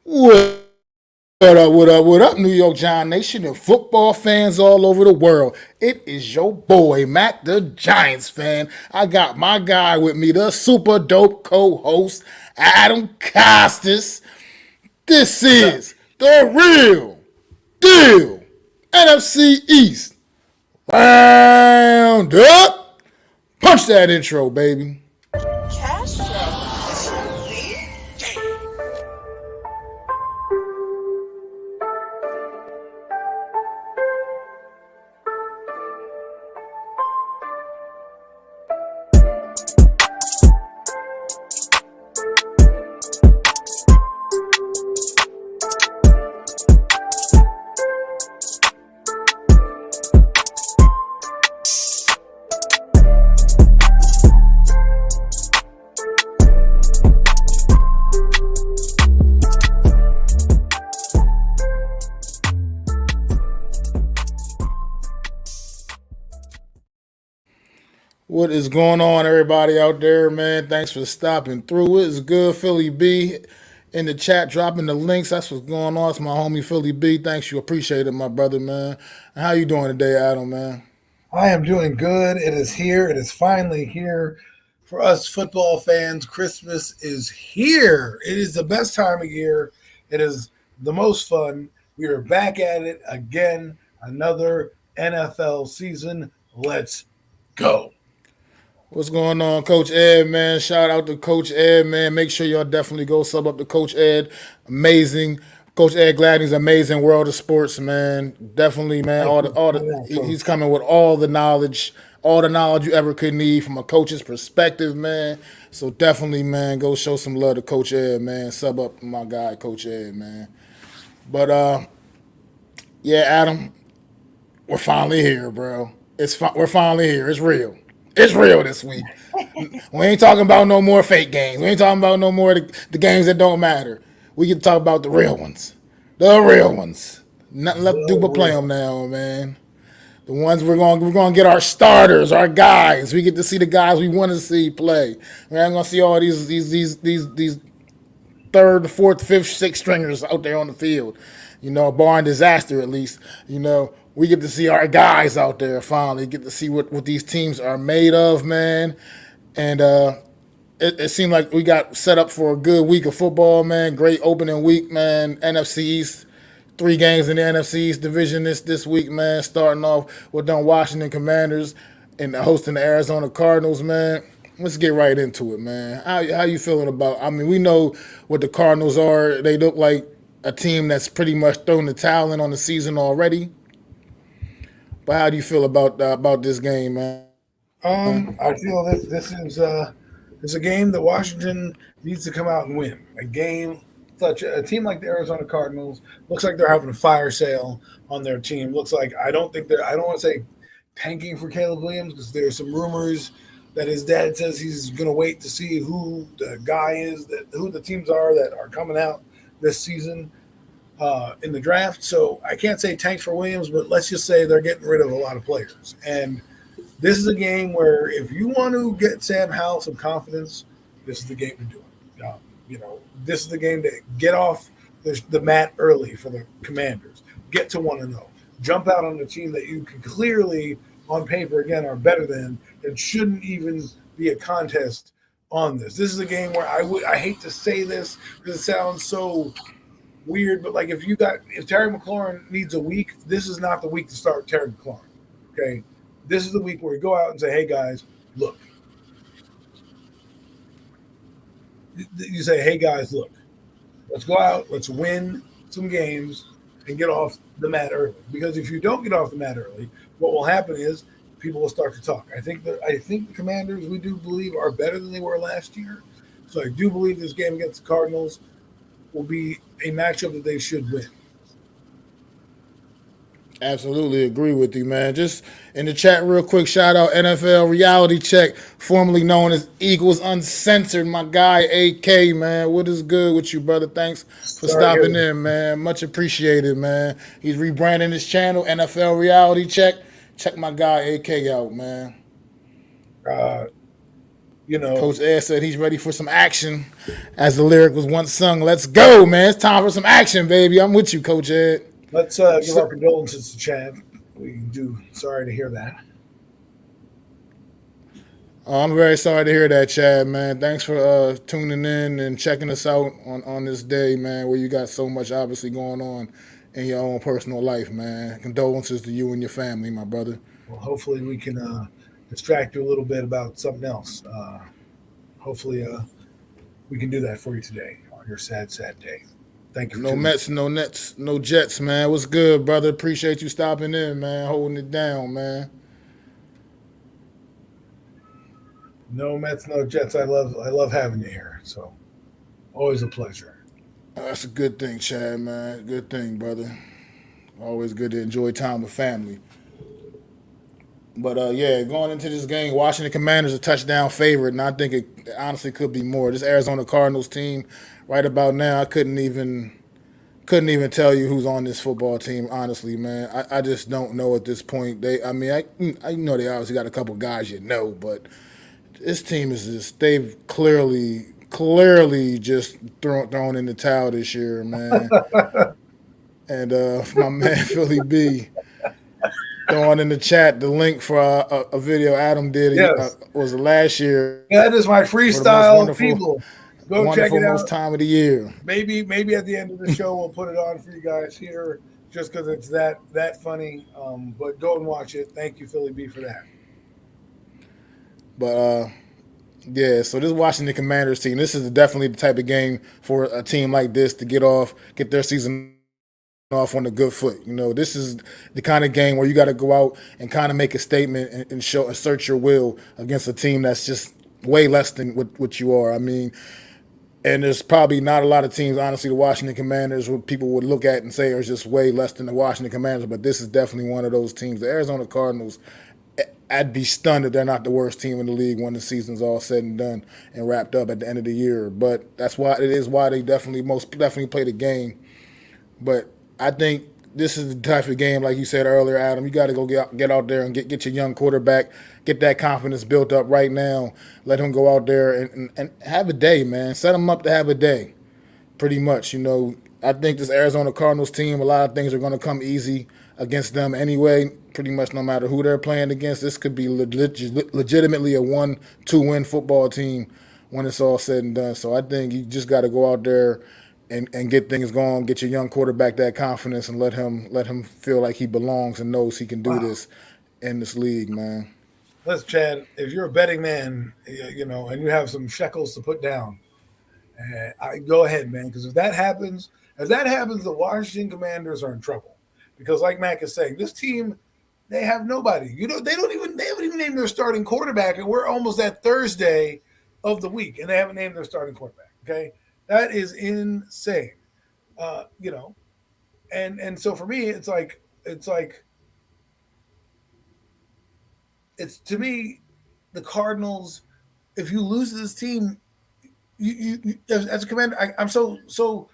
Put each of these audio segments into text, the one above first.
What up, New York Giant Nation and football fans all over the world? It is your boy, Mac the Giants fan. I got my guy with me, the super dope co-host, Adam Costas. This What's up? is the real deal NFC East. Round up. Punch that intro, baby. Castro. What is going on, everybody out there, man? Thanks for stopping through. It's good, Philly B. In the chat, dropping the links. That's what's going on. It's my homie Philly B. Thanks, you appreciate it, my brother, man. And how you doing today, Adam, man? I am doing good. It is here. It is finally here for us football fans. Christmas is here. It is the best time of year. It is the most fun. We are back at it again. Another NFL season. Let's go. What's going on, Coach Ed, man? Shout out to Coach Ed, man. Make sure y'all definitely go sub up to Coach Ed. Amazing. Coach Ed Gladney's amazing world of sports, man. Definitely, man. Thank you. He's coming with all the knowledge you ever could need from a coach's perspective, man. So definitely, man, go show some love to Coach Ed, man. Sub up to my guy, Coach Ed, man. But yeah, Adam, we're finally here, bro. We're finally here. It's real. It's real this week. We ain't talking about no more fake games. We ain't talking about no more the games that don't matter. We can talk about the real ones. The real ones. Nothing left to do but play them now, man. The ones we're gonna get our starters, our guys. We get to see the guys we want to see play. We're not gonna see all these third, fourth, fifth, sixth stringers out there on the field. You know, barring disaster at least. You know, we get to see our guys out there finally. Get to see what these teams are made of, man. And it seemed like we got set up for a good week of football, man. Great opening week, man. NFC East, 3 games in the NFC East division this week, man. Starting off with the Washington Commanders and hosting the Arizona Cardinals, man. Let's get right into it, man. How you feeling about? I mean, we know what the Cardinals are. They look like a team that's pretty much thrown the towel in on the season already. But how do you feel about this game, man? I feel this is a game that Washington needs to come out and win. A game such a team like the Arizona Cardinals looks like they're having a fire sale on their team. Looks like I don't want to say tanking for Caleb Williams because there's some rumors that his dad says he's going to wait to see who the guy is, who the teams are that are coming out this season in the draft. So I can't say tank for Williams, but let's just say they're getting rid of a lot of players. And this is a game where if you want to get Sam Howell some confidence, this is the game to do it. This is the game to get off the mat early for the Commanders. Get to 1-0. Jump out on the team that you can clearly, on paper, again, are better than. It shouldn't even be a contest on this. This is a game where I hate to say this because it sounds so weird, but like if Terry McLaurin needs a week, this is not the week to start Terry McLaurin. Okay. This is the week where you go out and say, hey guys, look. You say, hey guys, look. Let's go out, let's win some games and get off the mat early. Because if you don't get off the mat early, what will happen is people will start to talk. I think the Commanders, we do believe, are better than they were last year. So I do believe this game against the Cardinals will be a matchup that they should win. Absolutely agree with you, man. Just in the chat, real quick, shout out NFL Reality Check, formerly known as Eagles Uncensored. My guy AK, man. What is good with you, brother? Thanks for stopping in, man. Much appreciated, man. He's rebranding his channel, NFL Reality Check. Check my guy AK out, man. You know, Coach Ed said he's ready for some action, as the lyric was once sung. Let's go, man! It's time for some action, baby. I'm with you, Coach Ed. let's give So, our condolences to Chad. We do. Sorry to hear that. I'm very sorry to hear that, Chad, man. Thanks for tuning in and checking us out on this day, man, where you got so much obviously going on in your own personal life, man. Condolences to you and your family, my brother. Well, hopefully we can distract you a little bit about something else. Hopefully we can do that for you today on your sad, sad day. Thank you for No tuning in. Mets, no Nets, no Jets, man. What's good, brother? Appreciate you stopping in, man. Holding it down, man. No Mets, no Jets. I love having you here. So always a pleasure. That's a good thing, Chad, man. Good thing, brother. Always good to enjoy time with family. But yeah, going into this game, Washington Commanders a touchdown favorite, and I think it honestly could be more. This Arizona Cardinals team, right about now, I couldn't even tell you who's on this football team. Honestly, man, I just don't know at this point. I mean, I know they obviously got a couple guys you know, but this team is just they've clearly just thrown in the towel this year, man. And my man Philly B throwing in the chat the link for a video Adam did Yes, was last year that is my for the most freestyle. People, go check it most out. time of the year. Maybe at the end of the show we'll put it on for you guys here, just because it's that funny. But go and watch it. Thank you, Philly B, for that. But yeah, so this Washington Commanders team, this is definitely the type of game for a team like this to get their season off on a good foot. You know, this is the kind of game where you got to go out and kind of make a statement and show assert your will against a team that's just way less than what you are. I mean, and there's probably not a lot of teams, honestly, the Washington Commanders, what people would look at and say are just way less than the Washington Commanders, but this is definitely one of those teams. The Arizona Cardinals, I'd be stunned if they're not the worst team in the league when the season's all said and done and wrapped up at the end of the year. But that's why they definitely most definitely play the game. But I think this is the type of game, like you said earlier, Adam. You got to go get out there and get your young quarterback, get that confidence built up right now. Let him go out there and have a day, man. Set him up to have a day, pretty much. You know, I think this Arizona Cardinals team, a lot of things are going to come easy against them anyway. Pretty much no matter who they're playing against, this could be legitimately a 1-2 win football team when it's all said and done. So I think you just got to go out there and get things going, get your young quarterback that confidence, and let him feel like he belongs and knows he can do Wow. this in this league, man. Listen, Chad, if you're a betting man, and you have some shekels to put down, I go ahead, man, because if that happens, the Washington Commanders are in trouble. Because, like Mac is saying, this team, they have nobody. They haven't even named their starting quarterback, and we're almost at Thursday of the week, and they haven't named their starting quarterback. Okay, that is insane. Uh, you know, and so for me, it's to me the Cardinals. If you lose to this team, as a commander, I'm so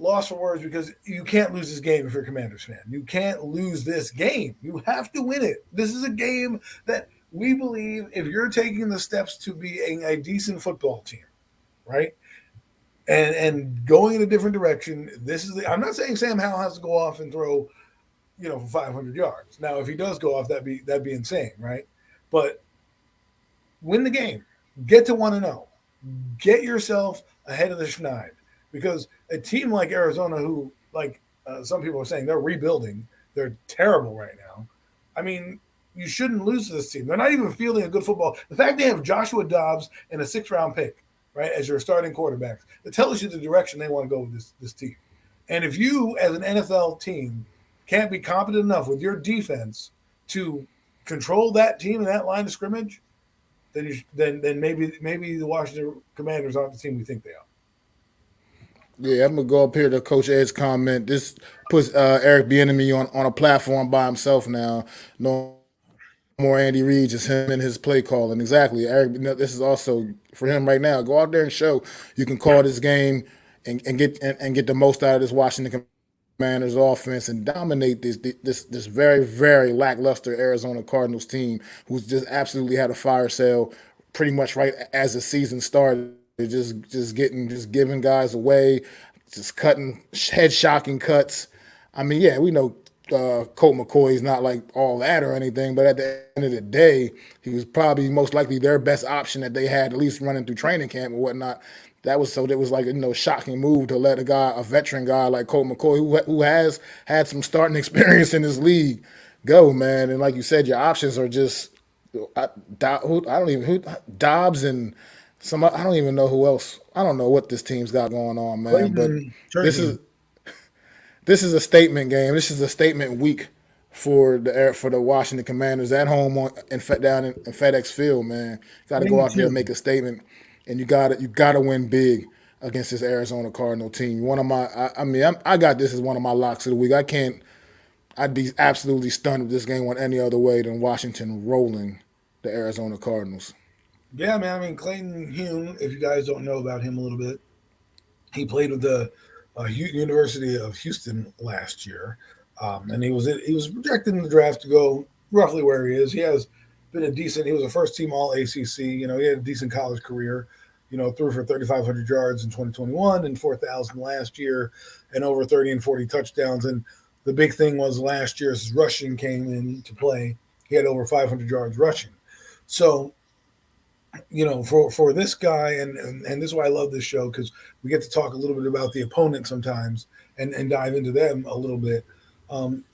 lost for words because you can't lose this game if you're a Commanders fan. You can't lose this game. You have to win it. This is a game that we believe if you're taking the steps to being a decent football team, right? And going in a different direction. I'm not saying Sam Howell has to go off and throw, for 500 yards. Now, if he does go off, that'd be insane, right? But win the game. Get to 1-0. Get yourself ahead of the schneid. Because a team like Arizona, who, like some people are saying, they're rebuilding, they're terrible right now. I mean, you shouldn't lose to this team. They're not even fielding a good football. The fact they have Joshua Dobbs and a 6th-round pick, right, as your starting quarterback, it tells you the direction they want to go with this team. And if you, as an NFL team, can't be competent enough with your defense to control that team and that line of scrimmage, then maybe the Washington Commanders aren't the team we think they are. Yeah, I'm gonna go up here to Coach Ed's comment. This puts Eric Bieniemy on a platform by himself now. No more Andy Reid, just him and his play calling. Exactly, Eric. This is also for him right now. Go out there and show you can call this game and get the most out of this Washington Commanders offense and dominate this very very lackluster Arizona Cardinals team who's just absolutely had a fire sale pretty much right as the season started. Just giving guys away, just cutting head shocking cuts. I mean, yeah, we know Colt McCoy's not like all that or anything, but at the end of the day, he was probably most likely their best option that they had, at least running through training camp and whatnot. That was like shocking move to let a veteran guy like Colt McCoy, who has had some starting experience in this league, go, man. And like you said, your options are just I don't even who Dobbs and some I don't even know who else. I don't know what this team's got going on, man. But Clayton this Turkey. is this is a statement game. This is a statement week for the Washington Commanders at home down in FedEx Field, man. Got to go Clayton out there and make Turkey. a statement, and you got to win big against this Arizona Cardinal team. I got this as one of my locks of the week. I can't. I'd be absolutely stunned if this game went any other way than Washington rolling the Arizona Cardinals. Yeah, man. I mean, Clayton Hume, if you guys don't know about him a little bit, he played with the University of Houston last year, and he was projected in the draft to go roughly where he is. He has been a decent. He was a first team All ACC. He had a decent college career. Threw for 3,500 yards in 2021 and 4,000 last year, and over 30 and 40 touchdowns. And the big thing was last year his rushing came into play. He had over 500 yards rushing. So for this guy, and this is why I love this show, because we get to talk a little bit about the opponent sometimes and dive into them a little bit.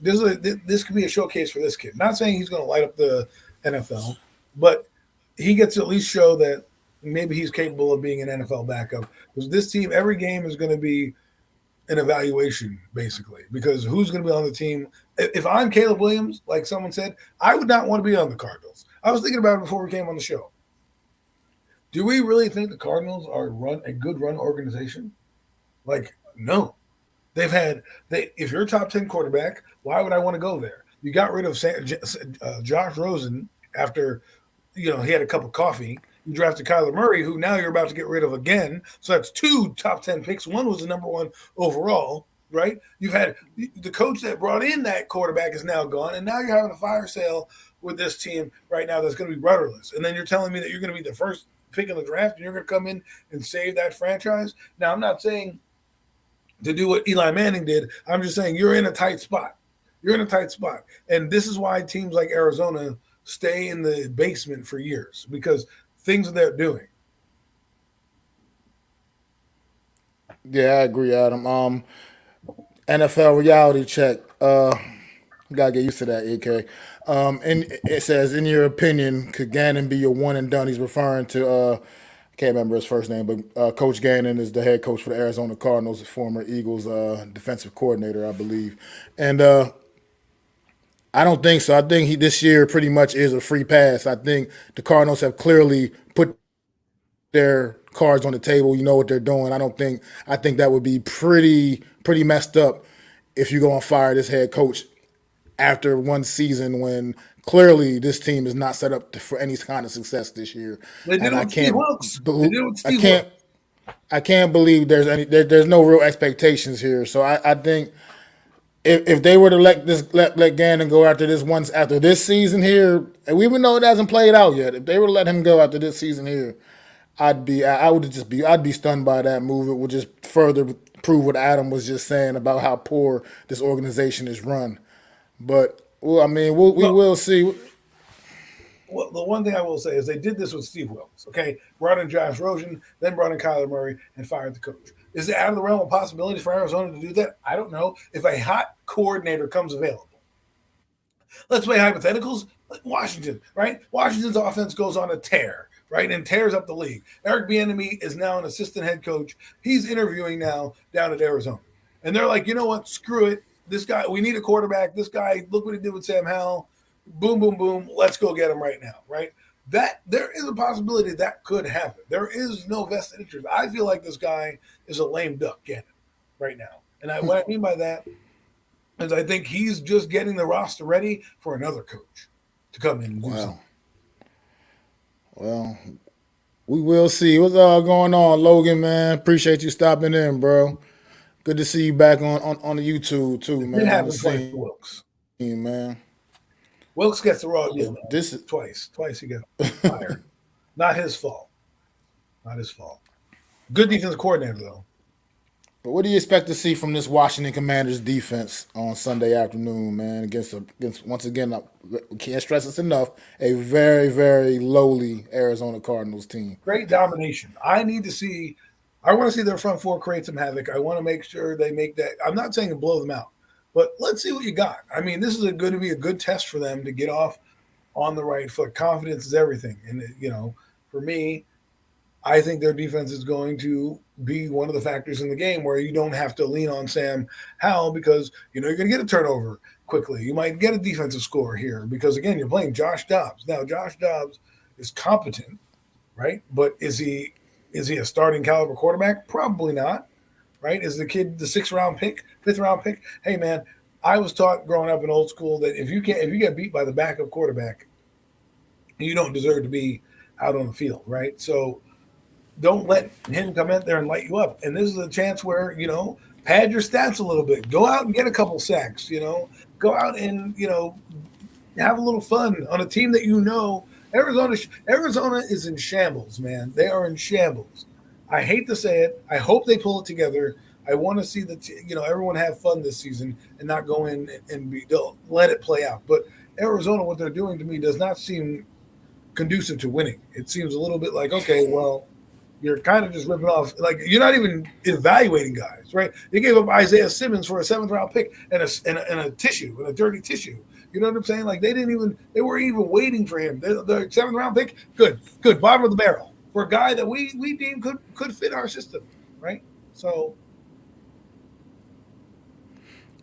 This could be a showcase for this kid. Not saying he's going to light up the NFL, but he gets to at least show that maybe he's capable of being an NFL backup. Because this team, every game is going to be an evaluation, basically, because who's going to be on the team. If I'm Caleb Williams, like someone said, I would not want to be on the Cardinals. I was thinking about it before we came on the show. Do we really think the Cardinals are a good run organization? Like, no. If you're a top 10 quarterback, why would I want to go there? You got rid of Josh Rosen after he had a cup of coffee. You drafted Kyler Murray, who now you're about to get rid of again. So that's two top 10 picks. One was the number one overall, right? You've had the coach that brought in that quarterback is now gone, and now you're having a fire sale with this team right now that's going to be rudderless. And then you're telling me that you're going to be the first pick in the draft and you're going to come in and save that franchise. Now, I'm not saying to do what Eli Manning did. I'm just saying you're in a tight spot. You're in a tight spot. And this is why teams like Arizona stay in the basement for years, because things that they're doing. Yeah, I agree, Adam. NFL reality check. You gotta get used to that, AK. And it says, in your opinion, could Gannon be your one and done? He's referring to I can't remember his first name, but Coach Gannon is the head coach for the Arizona Cardinals, former Eagles defensive coordinator, I believe. And I don't think so. I think this year pretty much is a free pass. I think the Cardinals have clearly put their cards on the table. You know what they're doing. I think that would be pretty messed up if you go and fire this head coach after one season when clearly this team is not set up for any kind of success this year. They did And it with Steve Wilkes. They did it with I Steve can't Wilkes. I can't believe there's no real expectations here. So I think if they were to let Gannon go after this season here, and we even know it hasn't played out yet, if they were to let him go after this season here, I'd be stunned by that move. It would just further prove what Adam was just saying about how poor this organization is run. But well, I mean, we Well, will see. well, the one thing I will say is they did this with Steve Wilkes. Okay, brought in Josh Rosen, then brought in Kyler Murray, and fired the coach. Is it out of the realm of possibilities for Arizona to do that? I don't know. If a hot coordinator comes available, let's play hypotheticals. Washington, right? Washington's offense goes on a tear, right, and tears up the league. Eric Bieniemy is now an assistant head coach. He's interviewing now down at Arizona, and they're like, you know what? Screw it. This guy, we need a quarterback. This guy, look what he did with Sam Howell. Boom, boom, boom. Let's go get him right now, right? That there is a possibility that could happen. There is no vested interest. I feel like this guy is a lame duck Gannon right now, and what I mean by that is I think he's just getting the roster ready for another coach to come in and do something. Wow. Well, we will see. What's all going on, Logan, man? Appreciate you stopping in, bro. Good to see you back on the YouTube too, It did man. On the happen twice to scene, Wilkes. man. Wilkes gets the raw deal, man. This is Twice. Twice he got fired. Not his fault. Not his fault. Good defensive coordinator though. But what do you expect to see from this Washington Commanders defense on Sunday afternoon, man? Against once again, we can't stress this enough, a very very lowly Arizona Cardinals team. Great domination. I need to see. I want to see their front four create some havoc. I want to make sure they make that. I'm not saying to blow them out, but let's see what you got. I mean, this is going to be a good test for them to get off on the right foot. Confidence is everything, and for me, I think their defense is going to be one of the factors in the game where you don't have to lean on Sam Howell because you're going to get a turnover quickly. You might get a defensive score here because again you're playing Josh Dobbs. Now Josh Dobbs is competent, right? But is he a starting caliber quarterback? Probably not, right? Is the kid the fifth round pick? Hey man, I was taught growing up in old school that if you get beat by the backup quarterback, you don't deserve to be out on the field, right? So don't let him come in there and light you up. And this is a chance where, pad your stats a little bit. Go out and get a couple sacks, Go out and, have a little fun on a team that Arizona is in shambles, man. They are in shambles. I hate to say it. I hope they pull it together. I want to see everyone have fun this season and not go in and don't let it play out. But Arizona, what they're doing to me does not seem conducive to winning. It seems a little bit like, okay, well, you're kind of just ripping off. Like you're not even evaluating guys, right? They gave up Isaiah Simmons for a 7th-round pick and a tissue, and a dirty tissue. You know what I'm saying? Like they weren't even waiting for him. The 7th-round pick, good, bottom of the barrel for a guy that we deem could fit our system, right? So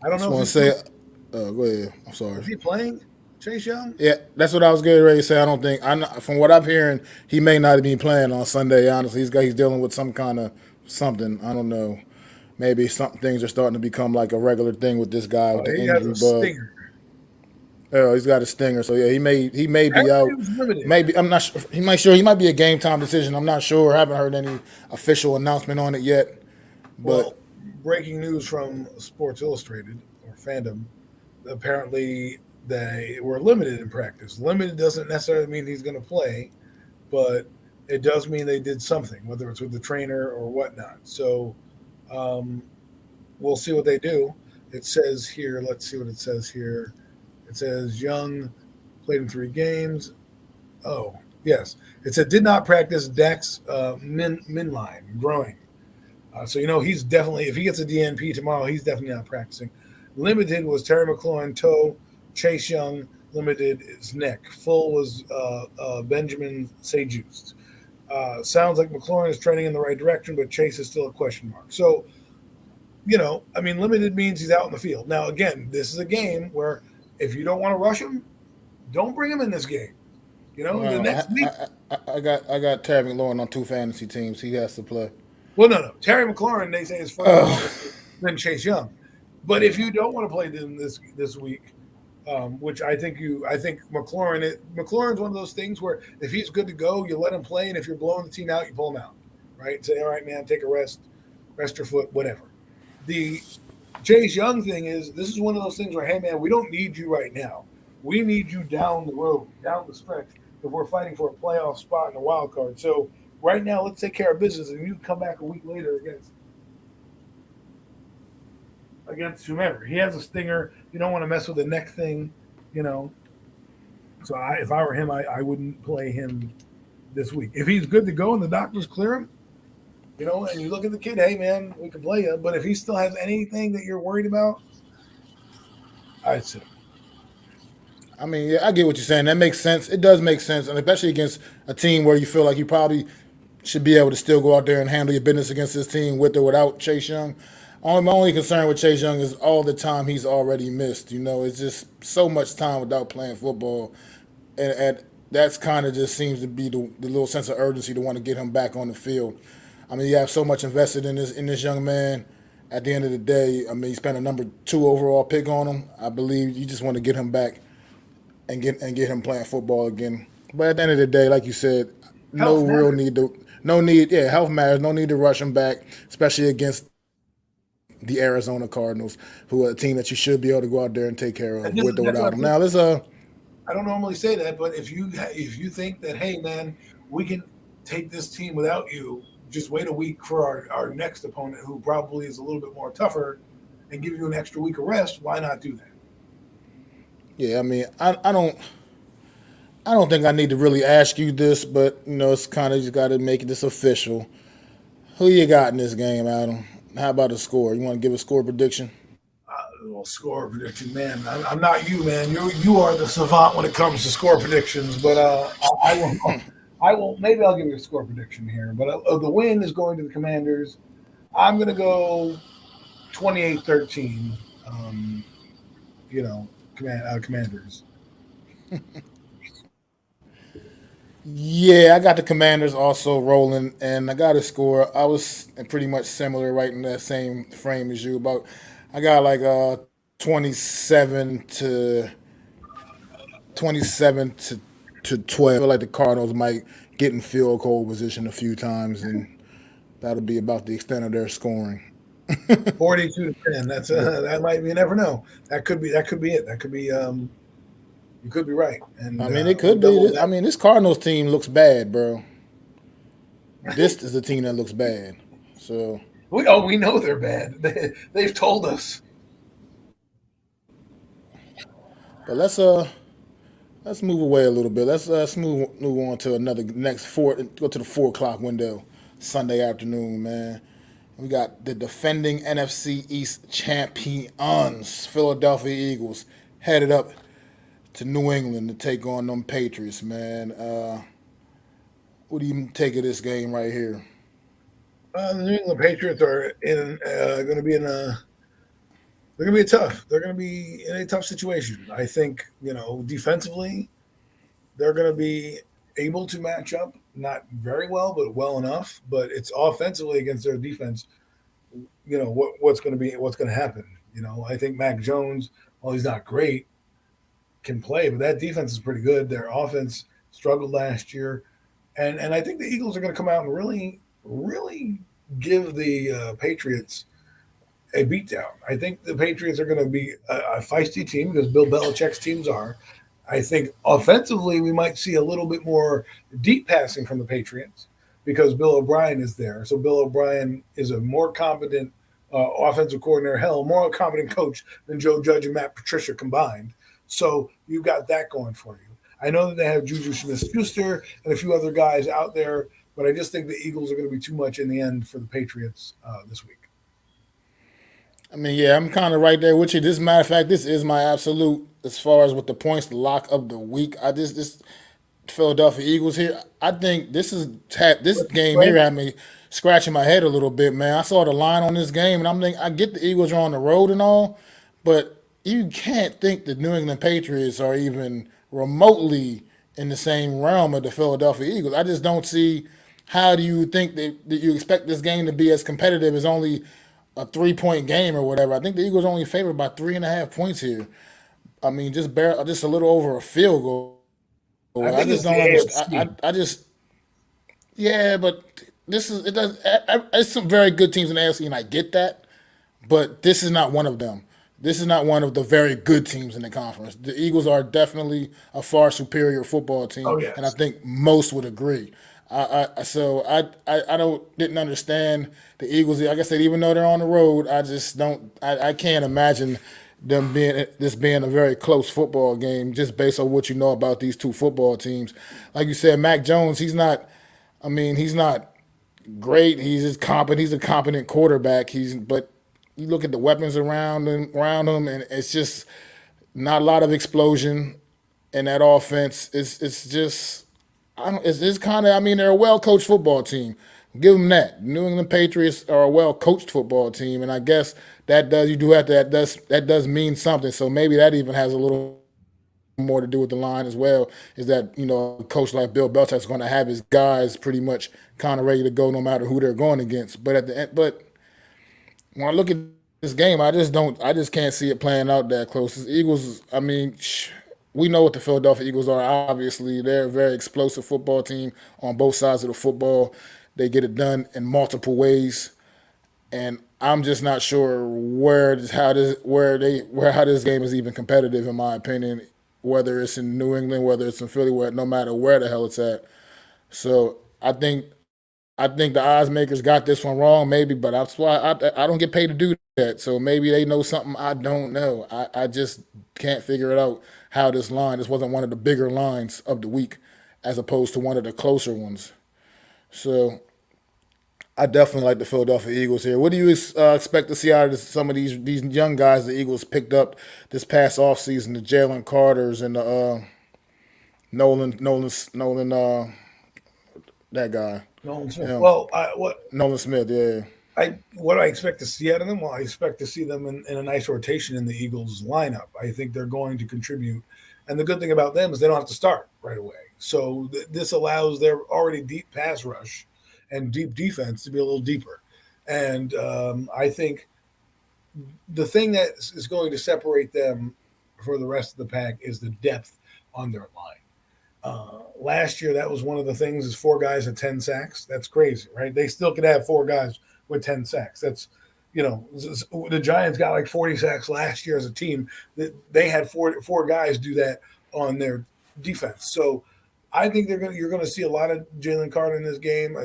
I don't know. I just want to say, go ahead. I'm sorry. Is he playing Chase Young? Yeah, that's what I was getting ready to say. I don't think from what I'm hearing, he may not be playing on Sunday. Honestly, he's dealing with some kind of something. I don't know. Maybe some things are starting to become like a regular thing with this guy with the He injury has a bug. stinger. Oh, he's got a stinger, so yeah, he may be out. He was limited. Maybe I'm not sure. He might be a game time decision. I'm not sure. I haven't heard any official announcement on it yet. But Well, breaking news from Sports Illustrated or Fandom, apparently they were limited in practice. Limited doesn't necessarily mean he's going to play, but it does mean they did something, whether it's with the trainer or whatnot. So we'll see what they do. It says here, let's see what it says here. It says Young played in 3 games. Oh, yes. It said did not practice Dex Minline growing. So he's definitely, if he gets a DNP tomorrow, he's definitely not practicing. Limited was Terry McLaurin toe, Chase Young limited his neck. Full was Benjamin Sajust. Sounds like McLaurin is trending in the right direction, but Chase is still a question mark. So, limited means he's out in the field. Now, again, this is a game where if you don't want to rush him, don't bring him in this game. The next week. I got Terry McLaurin on 2 fantasy teams. He has to play. Well, no. Terry McLaurin, they say, is further than Chase Young. But if you don't want to play them this week, which I think McLaurin's one of those things where if he's good to go, you let him play, and if you're blowing the team out, you pull him out, right? Say, all right, man, take a rest your foot, whatever. The Chase Young thing is this is one of those things where, hey, man, we don't need you right now. We need you down the road, down the stretch, if we're fighting for a playoff spot in a wild card. So right now, let's take care of business, and you come back a week later against whomever. He has a stinger. You don't want to mess with the neck thing, So if I were him, I wouldn't play him this week. If he's good to go and the doctors clear him, and you look at the kid, hey, man, we can play you. But if he still has anything that you're worried about, I'd sit him. I mean, yeah, I get what you're saying. That makes sense. It does make sense, and especially against a team where you feel like you probably should be able to still go out there and handle your business against this team with or without Chase Young. My only concern with Chase Young is all the time he's already missed. It's just so much time without playing football, and that's kind of just seems to be the little sense of urgency to want to get him back on the field. I mean, you have so much invested in this young man. At the end of the day, I mean, you spent a number 2 overall pick on him. I believe you just want to get him back and get him playing football again. But at the end of the day, like you said, health matters. No need to rush him back, especially against the Arizona Cardinals, who are a team that you should be able to go out there and take care of with or without him. Now, I don't normally say that, but if you think that, hey, man, we can take this team without you. Just wait a week for our next opponent, who probably is a little bit more tougher, and give you an extra week of rest. Why not do that? Yeah, I mean, I don't think I need to really ask you this, but it's kind of just got to make this official. Who you got in this game, Adam? How about the score? You want to give a score prediction? Well, score prediction, man. I'm not you, man. You are the savant when it comes to score predictions. But I will. I will. Maybe I'll give you a score prediction here. But the win is going to the Commanders. I'm going to go 28-13. You know, Commanders. Yeah, I got the Commanders also rolling, and I got a score. I was pretty much similar, right in that same frame as you. About I got like 27 to 27 to 12. I feel like the Cardinals might get in field goal position a few times, and that'll be about the extent of their scoring. 42-10. That's that might be. You never know. That could be. That could be it. That could be. You could be right, and I mean, it we'll could double be. I that. mean, this Cardinals team looks bad, bro. This is the team that looks bad. So, We know they're bad. They've told us. but let's move away a little bit. Let's move on to another next four. Go to the 4 o'clock window, Sunday afternoon, man. We got the defending NFC East champions, Philadelphia Eagles, headed up to New England to take on them Patriots, man. What do you take of this game right here? The New England Patriots are in going to be in a. They're going to be tough. They're going to be in a tough situation. I think defensively they're going to be able to match up, not very well, but well enough. But it's offensively against their defense. What's going to happen. I think Mac Jones, while he's not great, can play, but that defense is pretty good. Their offense struggled last year, and I think the Eagles are going to come out and really give the Patriots a beatdown. I think the Patriots are going to be a feisty team, because Bill Belichick's teams are. I think offensively we might see a little bit more deep passing from the Patriots, because Bill O'Brien is there. So Bill O'Brien is a more competent offensive coordinator, hell, more competent coach than Joe Judge and Matt Patricia combined. So you've got that going for you. I know that they have Juju Smith-Schuster and a few other guys out there, but I just think the Eagles are going to be too much in the end for the Patriots this week. I mean, yeah, I'm kind of right there with you. This matter of fact, this is my absolute as far as with the points, the lock of the week. I just this Philadelphia Eagles here. I think this game here Right? had me scratching my head a little bit, man. I saw the line on this game, and I'm thinking I get the Eagles are on the road and all, but you can't think the New England Patriots are even remotely in the same realm of the Philadelphia Eagles. I just don't see how do you think that you expect this game to be as competitive as only a 3 point game or whatever. I think the Eagles are only favored by 3.5 points here. I mean, just a little over a field goal. I I think just it's the don't understand. AFC. I just yeah, but this is it does. It's some very good teams in the AFC, and I get that. But this is not one of them. This is not one of the very good teams in the conference. The Eagles are definitely a far superior football team, Oh and I yes. think most would agree. I don't didn't understand the Eagles. Like I said, even though they're on the road, I just don't. I can't imagine this being a very close football game just based on what you know about these two football teams. Like you said, Mac Jones, he's not. I mean, he's not great. He's just competent. He's a competent quarterback. But you look at the weapons around him, and it's just not a lot of explosion in that offense. It's just I don't. It's kind of. I mean, they're a well coached football team. Give them that. New England Patriots are a well coached football team, and I guess that does you do have to that does mean something. So maybe that even has a little more to do with the line as well. Is that a coach like Bill Belichick's going to have his guys pretty much kind of ready to go no matter who they're going against. But at the end, but when I look at this game, I just don't. I just can't see it playing out that close. The Eagles. I mean, we know what the Philadelphia Eagles are. Obviously, they're a very explosive football team on both sides of the football. They get it done in multiple ways, and I'm just not sure how this game is even competitive in my opinion. Whether it's in New England, whether it's in Philly, no matter where the hell it's at, So I think the odds makers got this one wrong, maybe, but that's why I don't get paid to do that. So maybe they know something I don't know. I just can't figure it out how this wasn't one of the bigger lines of the week as opposed to one of the closer ones. So I definitely like the Philadelphia Eagles here. What do you expect to see out of some of these young guys the Eagles picked up this past offseason? The Jalen Carters and the Nolan, that guy, Nolan Smith. him, Well, Nolan Smith. Yeah. what do I expect to see out of them? Well, I expect to see them in a nice rotation in the Eagles lineup. I think they're going to contribute, and the good thing about them is they don't have to start right away. So this allows their already deep pass rush and deep defense to be a little deeper. And I think the thing that is going to separate them for the rest of the pack is the depth on their line. Last year, that was one of the things is four guys at 10 sacks. That's crazy, right? They still could have four guys with 10 sacks. That's, the Giants got like 40 sacks last year as a team. They had four guys do that on their defense. So I think you're going to see a lot of Jalen Carter in this game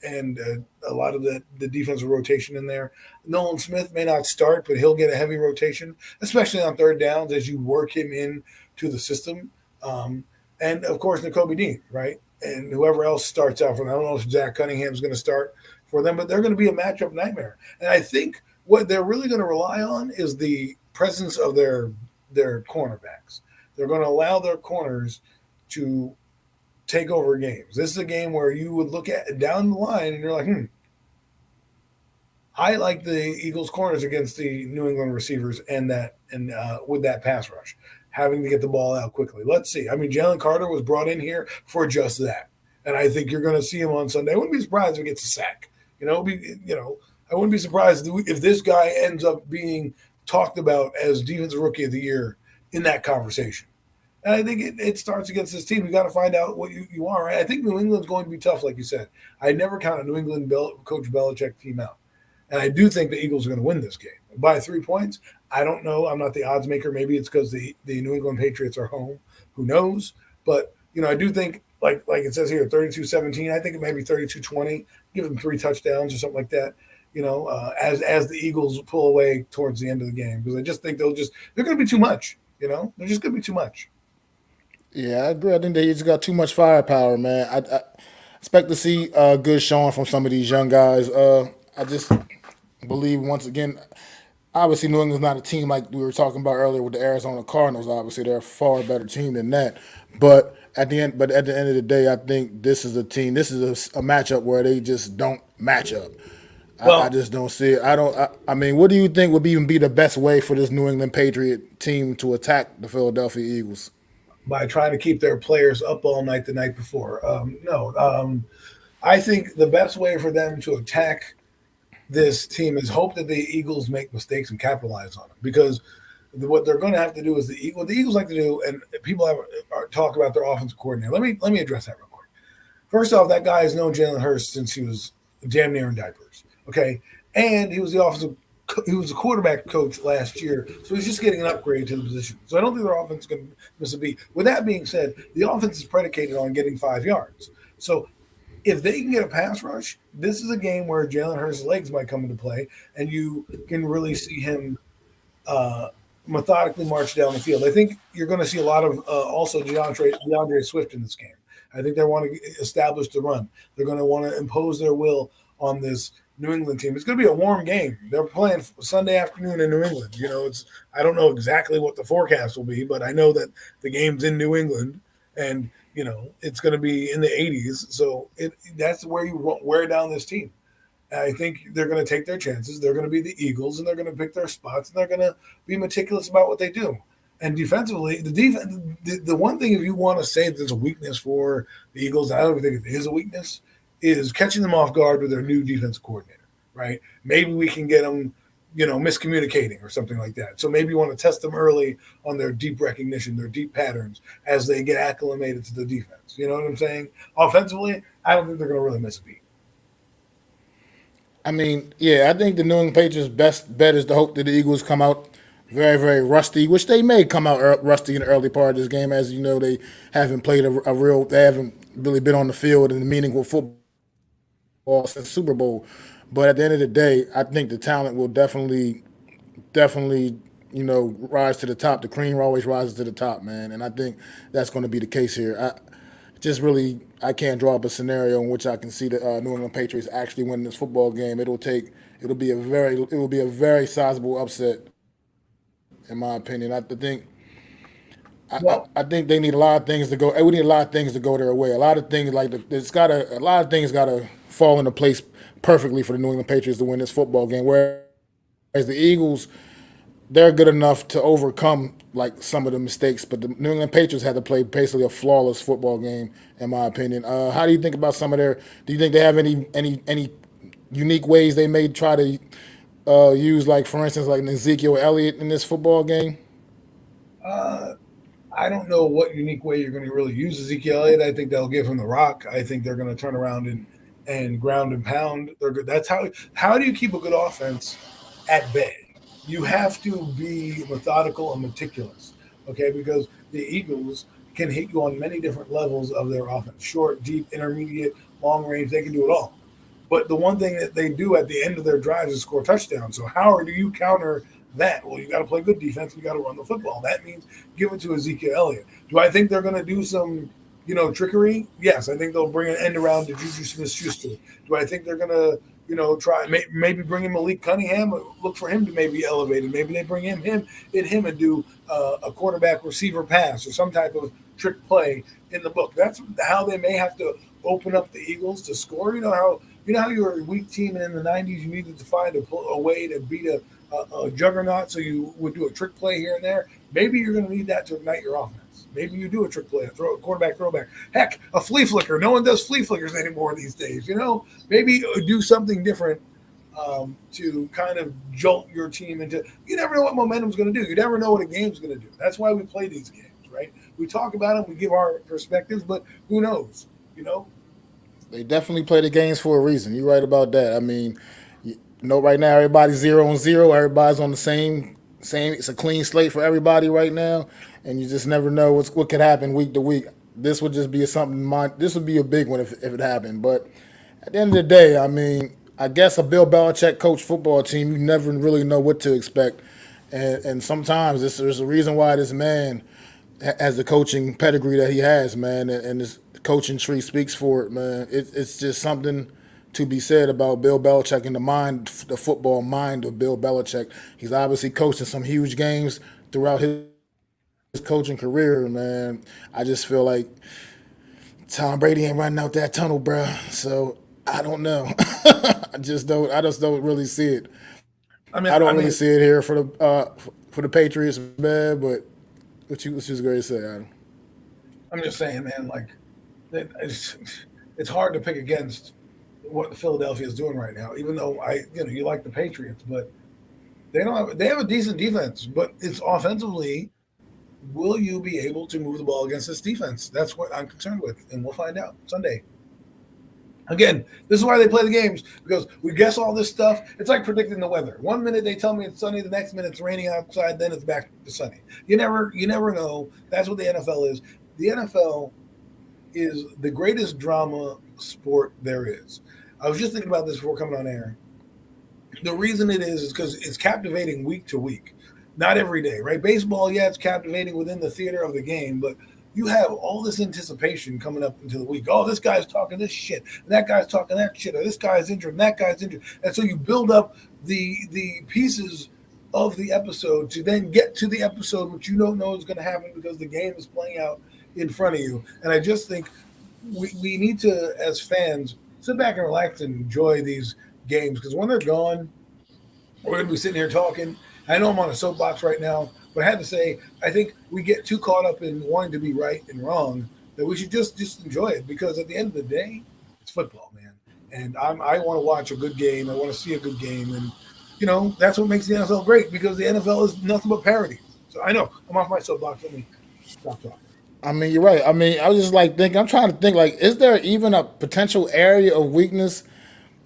and a lot of the defensive rotation in there. Nolan Smith may not start, but he'll get a heavy rotation, especially on third downs as you work him in to the system. And of course, Nakobe Dean, right? And whoever else starts out for them. I don't know if Zach Cunningham's going to start for them, but they're going to be a matchup nightmare. And I think what they're really going to rely on is the presence of their cornerbacks. They're going to allow their corners to take over games. This is a game where you would look at down the line and you're like, I like the Eagles corners against the New England receivers and with that pass rush, having to get the ball out quickly. Let's see. I mean, Jalen Carter was brought in here for just that, and I think you're going to see him on Sunday. I wouldn't be surprised if he gets a sack. I wouldn't be surprised if this guy ends up being talked about as defensive rookie of the year in that conversation. And I think it starts against this team. You got to find out what you are. Right? I think New England's going to be tough, like you said. I never count a New England Coach Belichick team out. And I do think the Eagles are going to win this game. By 3 points, I don't know. I'm not the odds maker. Maybe it's because the New England Patriots are home. Who knows? But, I do think, like it says here, 32-17. I think it may be 32-20. Give them 3 touchdowns or something like that, as the Eagles pull away towards the end of the game. Because I just think they're going to be too much. They're just going to be too much. Yeah, I agree. I think they just got too much firepower, man. I expect to see good showing from some of these young guys. I just believe once again, obviously New England's not a team like we were talking about earlier with the Arizona Cardinals. Obviously, they're a far better team than that. But at the end of the day, I think this is a team. This is a matchup where they just don't match up. I Well, just don't see it. I mean, what do you think would even be the best way for this New England Patriot team to attack the Philadelphia Eagles? by trying to keep their players up all night the night before. No, I think the best way for them to attack this team is hope that the Eagles make mistakes and capitalize on them. Because what they're going to have to do is what the Eagles like to do, and people talk about their offensive coordinator. Let me address that real quick. First off, that guy has known Jalen Hurts since he was damn near in diapers. Okay, and he was a quarterback coach last year, so he's just getting an upgrade to the position. So I don't think their offense is going to miss a beat. With that being said, the offense is predicated on getting 5 yards. So if they can get a pass rush, this is a game where Jalen Hurts' legs might come into play, and you can really see him methodically march down the field. I think you're going to see a lot of also DeAndre Swift in this game. I think they want to establish the run. They're going to want to impose their will on this New England team. It's going to be a warm game. They're playing Sunday afternoon in New England. I don't know exactly what the forecast will be, but I know that the game's in New England, and it's going to be in the 80s. So that's where you wear down this team. And I think they're going to take their chances. They're going to be the Eagles, and they're going to pick their spots, and they're going to be meticulous about what they do. And defensively, the one thing, if you want to say there's a weakness for the Eagles, I don't think it is a weakness, is catching them off guard with their new defensive coordinator, right? Maybe we can get them, miscommunicating or something like that. So maybe you want to test them early on their deep recognition, their deep patterns as they get acclimated to the defense. You know what I'm saying? Offensively, I don't think they're going to really miss a beat. I mean, yeah, I think the New England Patriots' best bet is to hope that the Eagles come out very, very rusty, which they may come out rusty in the early part of this game. As you know, they haven't played they haven't really been on the field in meaningful football since Super Bowl. But at the end of the day, I think the talent will definitely, rise to the top. The cream always rises to the top, man. And I think that's going to be the case here. I can't draw up a scenario in which I can see the New England Patriots actually win this football game. It will be a very sizable upset, in my opinion. Well, I think they need a lot of things to go. We need a lot of things to go their way. A lot of things a lot of things gotta fall into place perfectly for the New England Patriots to win this football game. Whereas the Eagles, they're good enough to overcome like some of the mistakes, but the New England Patriots had to play basically a flawless football game, in my opinion. How do you think about some of their? Do you think they have any unique ways they may try to use, like for instance, like an Ezekiel Elliott in this football game? I don't know what unique way you're going to really use Ezekiel Elliott. I think they'll give him the rock. I think they're going to turn around and ground and pound. They're good. That's how do you keep a good offense at bay? You have to be methodical and meticulous, okay? Because the Eagles can hit you on many different levels of their offense: short, deep, intermediate, long range. They can do it all. But the one thing that they do at the end of their drives is score touchdowns. So how do you counter that? Well, you got to play good defense. You got to run the football. That means give it to Ezekiel Elliott. Do I think they're going to do some, trickery? Yes, I think they'll bring an end around to Juju Smith-Schuster. Do I think they're going to, try maybe bring in Malik Cunningham? Look for him to maybe elevate it. Maybe they bring him and do a quarterback receiver pass or some type of trick play in the book. That's how they may have to open up the Eagles to score. You know how you were a weak team and in the '90s you needed to find a way to beat a juggernaut, so you would do a trick play here and there. Maybe you're going to need that to ignite your offense. Maybe you do a trick play, a quarterback throwback. Heck, a flea flicker. No one does flea flickers anymore these days. Maybe do something different to kind of jolt your team into. You never know what momentum's going to do. You never know what a game's going to do. That's why we play these games, right? We talk about them, we give our perspectives, but who knows? They definitely play the games for a reason. You're right about that. I mean, right now everybody's 0-0. Everybody's on the same. It's a clean slate for everybody right now, and you just never know what could happen week to week. This would just be something. This would be a big one if it happened. But at the end of the day, I mean, I guess a Bill Belichick coach football team, you never really know what to expect, and sometimes there's a reason why this man has the coaching pedigree that he has, man, and this coaching tree speaks for it, man. It's just something to be said about Bill Belichick and the football mind of Bill Belichick. He's obviously coached in some huge games throughout his coaching career, man. I just feel like Tom Brady ain't running out that tunnel, bro. So I don't know. I just don't really see it. I don't really see it here for the Patriots, man. But what you was going to say, Adam? I'm just saying, man. Like, it's hard to pick against what Philadelphia is doing right now. Even though you like the Patriots, but they have a decent defense, but it's offensively. Will you be able to move the ball against this defense? That's what I'm concerned with, and we'll find out Sunday. Again, this is why they play the games, because we guess all this stuff. It's like predicting the weather. One minute they tell me it's sunny, the next minute it's raining outside, then it's back to sunny. You never know. That's what the NFL is. The NFL is the greatest drama sport there is. I was just thinking about this before coming on air. The reason it is because it's captivating week to week. Not every day, right? Baseball, yeah, it's captivating within the theater of the game, but you have all this anticipation coming up into the week. Oh, this guy's talking this shit, and that guy's talking that shit, or this guy's injured, and that guy's injured. And so you build up the pieces of the episode to then get to the episode, which you don't know is going to happen because the game is playing out in front of you. And I just think we need to, as fans, sit back and relax and enjoy these games, because when they're gone, we're going to be sitting here talking. I know I'm on a soapbox right now, but I had to say, I think we get too caught up in wanting to be right and wrong that we should just enjoy it, because at the end of the day, it's football, man. And I want to watch a good game. I want to see a good game. And, that's what makes the NFL great, because the NFL is nothing but parity. So I know I'm off my soapbox. Let me stop talking. I mean, you're right. I mean, I was just like thinking, I'm trying to think, like, is there even a potential area of weakness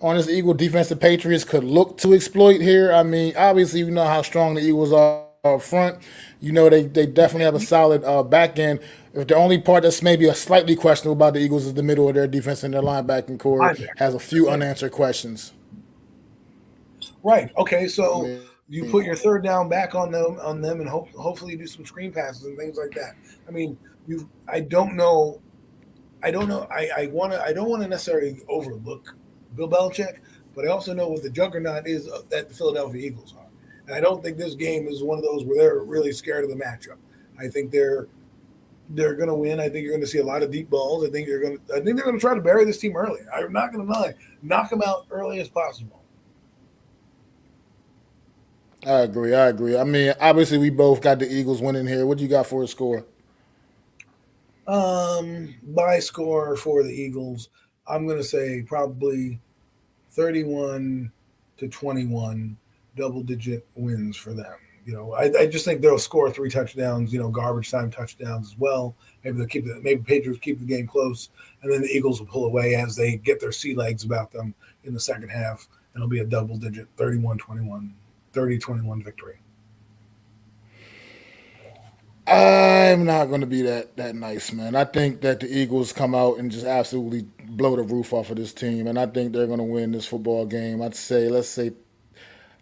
on this Eagle defense the Patriots could look to exploit here? I mean, obviously, you know how strong the Eagles are front. They definitely have a solid back end. If the only part that's maybe a slightly questionable about the Eagles is the middle of their defense and their linebacking core Linebacker. has a few That's it. unanswered questions. Right. Okay. I So mean, you put your third down back on them, and hopefully you do some screen passes and things like that. I mean, you. I don't know. I don't know. I don't want to necessarily overlook Bill Belichick, but I also know what the juggernaut is that the Philadelphia Eagles are, and I don't think this game is one of those where they're really scared of the matchup. I think they're going to win. I think you're going to see a lot of deep balls. I think they're going to try to bury this team early. I'm not going to lie, knock them out early as possible. I agree. I agree. I mean, obviously, we both got the Eagles winning here. What do you got for a score? My score for the Eagles, I'm going to say probably 31-21, double digit wins for them. I just think they'll score three touchdowns, garbage time touchdowns as well. Maybe Patriots keep the game close, and then the Eagles will pull away as they get their sea legs about them in the second half, and it'll be a double digit 31-21, 30-21 victory. I'm not going to be that nice, man. I think that the Eagles come out and just absolutely blow the roof off of this team, and I think they're going to win this football game. Let's say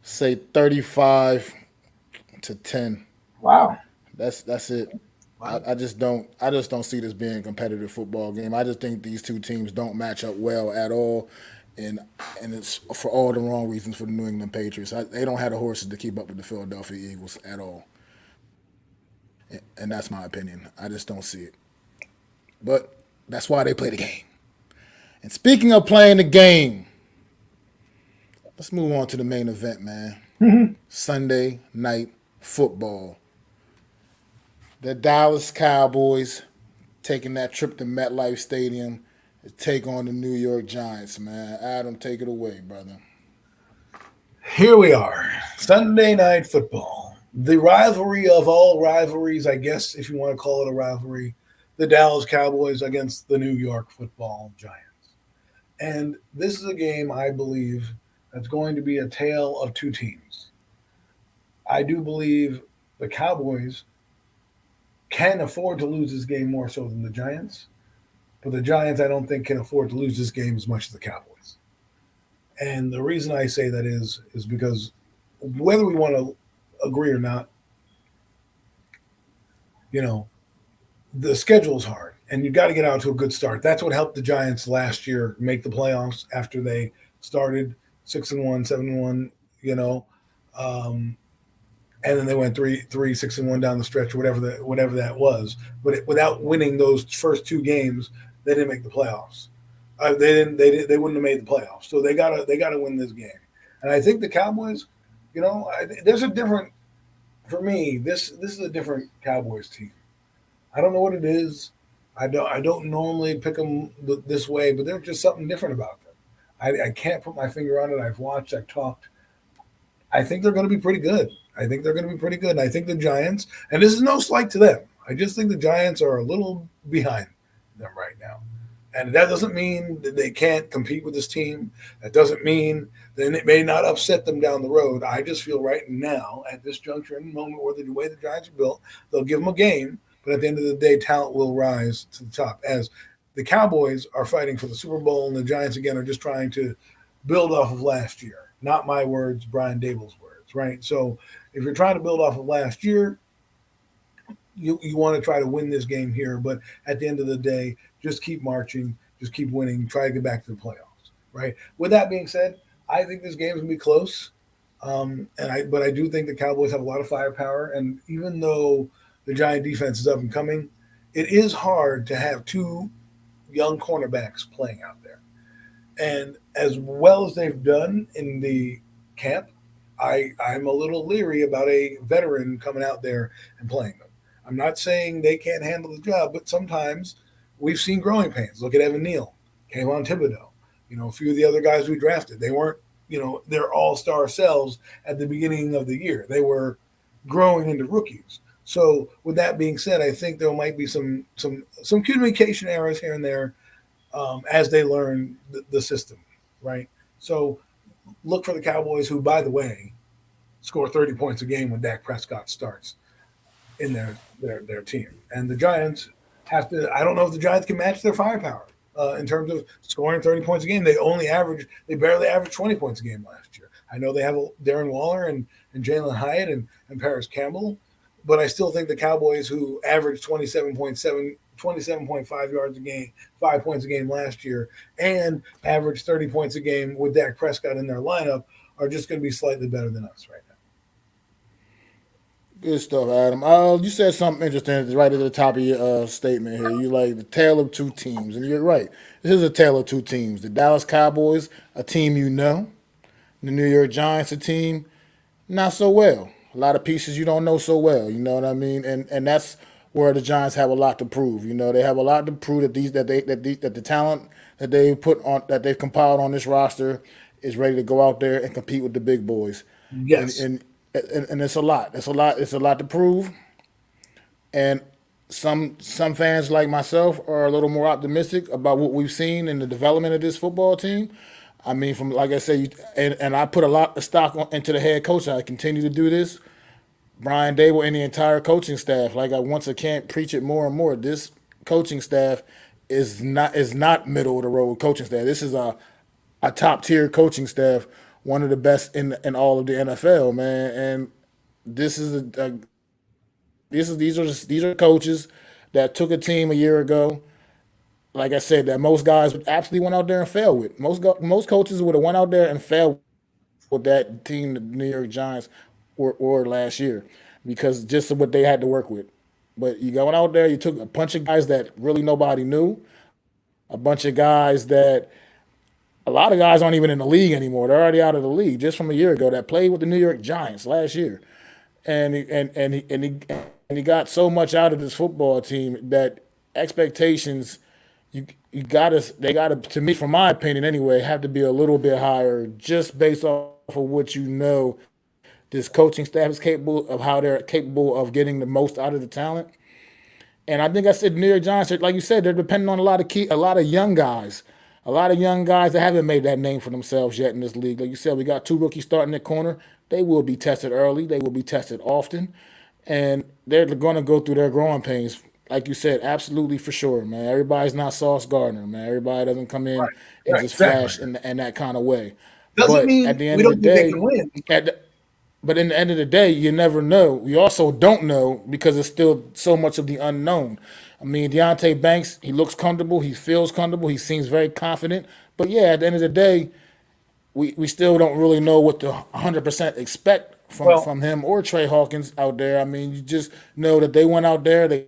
35-10. Wow. That's it. Wow. I just don't see this being a competitive football game. I just think these two teams don't match up well at all, and it's for all the wrong reasons for the New England Patriots. They don't have the horses to keep up with the Philadelphia Eagles at all, and that's my opinion. I just don't see it. But that's why they play the game. And speaking of playing the game, let's move on to the main event, man. Sunday night football. The Dallas Cowboys taking that trip to MetLife Stadium to take on the New York Giants, man. Adam, take it away, brother. Here we are, Sunday night football. The rivalry of all rivalries, I guess, if you want to call it a rivalry, the Dallas Cowboys against the New York Football Giants. And this is a game I believe that's going to be a tale of two teams. I do believe the Cowboys can afford to lose this game more so than the Giants, but the Giants I don't think can afford to lose this game as much as the Cowboys. And the reason I say that is because whether we want to agree or not, you know, the schedule is hard and you got to get out to a good start. That's what helped the Giants last year make the playoffs after they started 6-1, 7-1, you know. And then they went 3-6-1 down the stretch, or whatever that was. But without winning those first two games, they didn't make the playoffs. They wouldn't have made the playoffs. So they gotta win this game. And I think the Cowboys, there's a different for me. This is a different Cowboys team. I don't know what it is. I don't normally pick them this way, but there's just something different about them. I can't put my finger on it. I've watched. I've talked. I think they're going to be pretty good. I think they're going to be pretty good. And I think the Giants, and this is no slight to them, I just think the Giants are a little behind them right now. And that doesn't mean that they can't compete with this team. That doesn't mean that it may not upset them down the road. I just feel right now, at this juncture in the moment where the way the Giants are built, they'll give them a game. But at the end of the day, talent will rise to the top. As the Cowboys are fighting for the Super Bowl, and the Giants, again, are just trying to build off of last year. Not my words, Brian Dable's words, right? So if you're trying to build off of last year, you want to try to win this game here. But at the end of the day, just keep marching, just keep winning, try to get back to the playoffs, right? With that being said, I think this game's going to be close. But I do think the Cowboys have a lot of firepower. And even though the Giant defense is up and coming, it is hard to have two young cornerbacks playing out there. And as well as they've done in the camp, I'm a little leery about a veteran coming out there and playing them. I'm not saying they can't handle the job, but sometimes we've seen growing pains. Look at Evan Neal, Kayvon Thibodeau, a few of the other guys we drafted. They weren't, their all-star selves at the beginning of the year. They were growing into rookies. So with that being said, I think there might be some communication errors here and there as they learn the system, right? So look for the Cowboys, who, by the way, score 30 points a game when Dak Prescott starts in their team. And the Giants have to. I don't know if the Giants can match their firepower in terms of scoring 30 points a game. They barely averaged 20 points a game last year. I know they have Darren Waller and Jalen Hyatt and Paris Campbell, but I still think the Cowboys, who averaged 27.5 yards a game, 5 points a game last year, and averaged 30 points a game with Dak Prescott in their lineup, are just going to be slightly better than us right now. Good stuff, Adam. You said something interesting right at the top of your statement here. You like the tale of two teams, and you're right. This is a tale of two teams. The Dallas Cowboys, a team you know, the New York Giants, a team not so well. A lot of pieces you don't know so well. You know what I mean? And that's where the Giants have a lot to prove. You know, they have a lot to prove that the talent that they put on that they've compiled on this roster is ready to go out there and compete with the big boys. And Yes. and and it's a lot. It's a lot. It's a lot to prove. And some fans like myself are a little more optimistic about what we've seen in the development of this football team. I mean, from like I say, and I put a lot of stock into the head coach. And I continue to do this. Brian Dable and the entire coaching staff. Like I once again preach it more and more. This coaching staff is not middle of the road coaching staff. This is a top tier coaching staff, one of the best in all of the NFL, man. And this is a these are coaches that took a team a year ago. Like I said, that most guys absolutely went out there and failed with. Most coaches would have went out there and failed with that team, the New York Giants, or last year, because just of what they had to work with. But you going out there, you took a bunch of guys that really nobody knew, a bunch of guys that a lot of guys aren't even in the league anymore. They're already out of the league just from a year ago that played with the New York Giants last year, and he got so much out of this football team that expectations you gotta they gotta, to me, from my opinion anyway, have to be a little bit higher just based off of what you know this coaching staff is capable of, how they're capable of getting the most out of the talent. And I think I said the New York Giants, like you said, they're depending on a lot of young guys, a lot of young guys that haven't made that name for themselves yet in this league. Like you said, we got two rookies starting at corner. They will be tested early. They will be tested often, and they're going to go through their growing pains. Like you said, absolutely for sure, man. Everybody's not Sauce Gardner, man. Everybody doesn't come in Right. and Right. just Exactly. flash in that kind of way. Doesn't But mean at the we end of the don't think they day, can win. at the, but in the end of the day, you never know. You also don't know because it's still so much of the unknown. I mean, Deontay Banks, he looks comfortable. He feels comfortable. He seems very confident. But yeah, at the end of the day, we still don't really know what to 100% expect from, Well, from him or Trey Hawkins out there. I mean, you just know that they went out there, they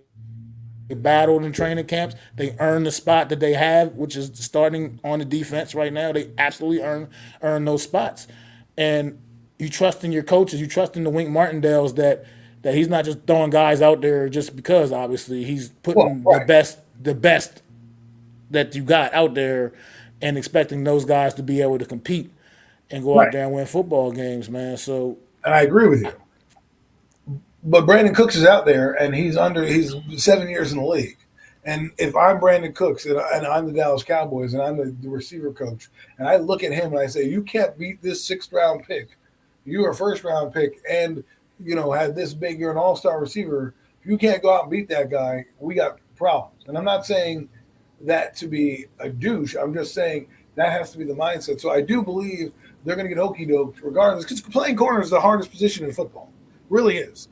battled in training camps, they earned the spot that they have, which is starting on the defense right now. They absolutely earn those spots. And you trust in your coaches, you trust in the Wink Martindales that he's not just throwing guys out there just because. Obviously, he's well, putting the right, best that you got out there and expecting those guys to be able to compete and go out right, there and win football games, man. So and I agree with you. But Brandon Cooks is out there, and he's 7 years in the league. And if I'm Brandon Cooks and I'm the Dallas Cowboys and I'm the receiver coach, and I look at him and I say, you can't beat this sixth round pick. You're a first round pick, and had this big. You're an all star receiver. If you can't go out and beat that guy, we got problems. And I'm not saying that to be a douche. I'm just saying that has to be the mindset. So I do believe they're going to get okey doked regardless, because playing corner is the hardest position in football. Really is.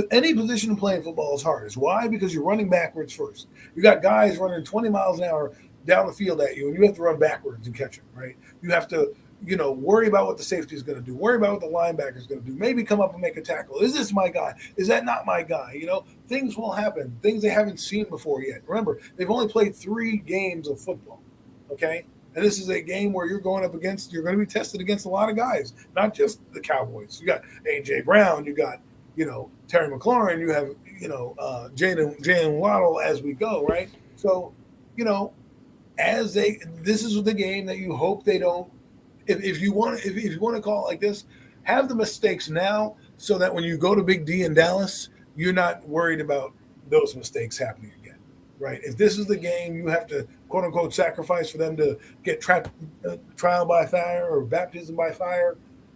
Any position to play in football is hardest. Why? Because you're running backwards first. You got guys running 20 miles an hour down the field at you, and you have to run backwards and catch them, right? You have to, worry about what the safety is going to do, worry about what the linebacker is going to do, maybe come up and make a tackle. Is this my guy? Is that not my guy? Things will happen, things they haven't seen before yet. Remember, they've only played 3 games of football, okay? And this is a game where you're going to be tested against a lot of guys, not just the Cowboys. You got A.J. Brown, you got Terry McLaurin, you have Jalen Waddle as we go, right? So, this is the game that you hope they don't. If you want to call it like this, have the mistakes now so that when you go to Big D in Dallas, you're not worried about those mistakes happening again, right? If this is the game you have to quote unquote sacrifice for them to get trial by fire or baptism by fire,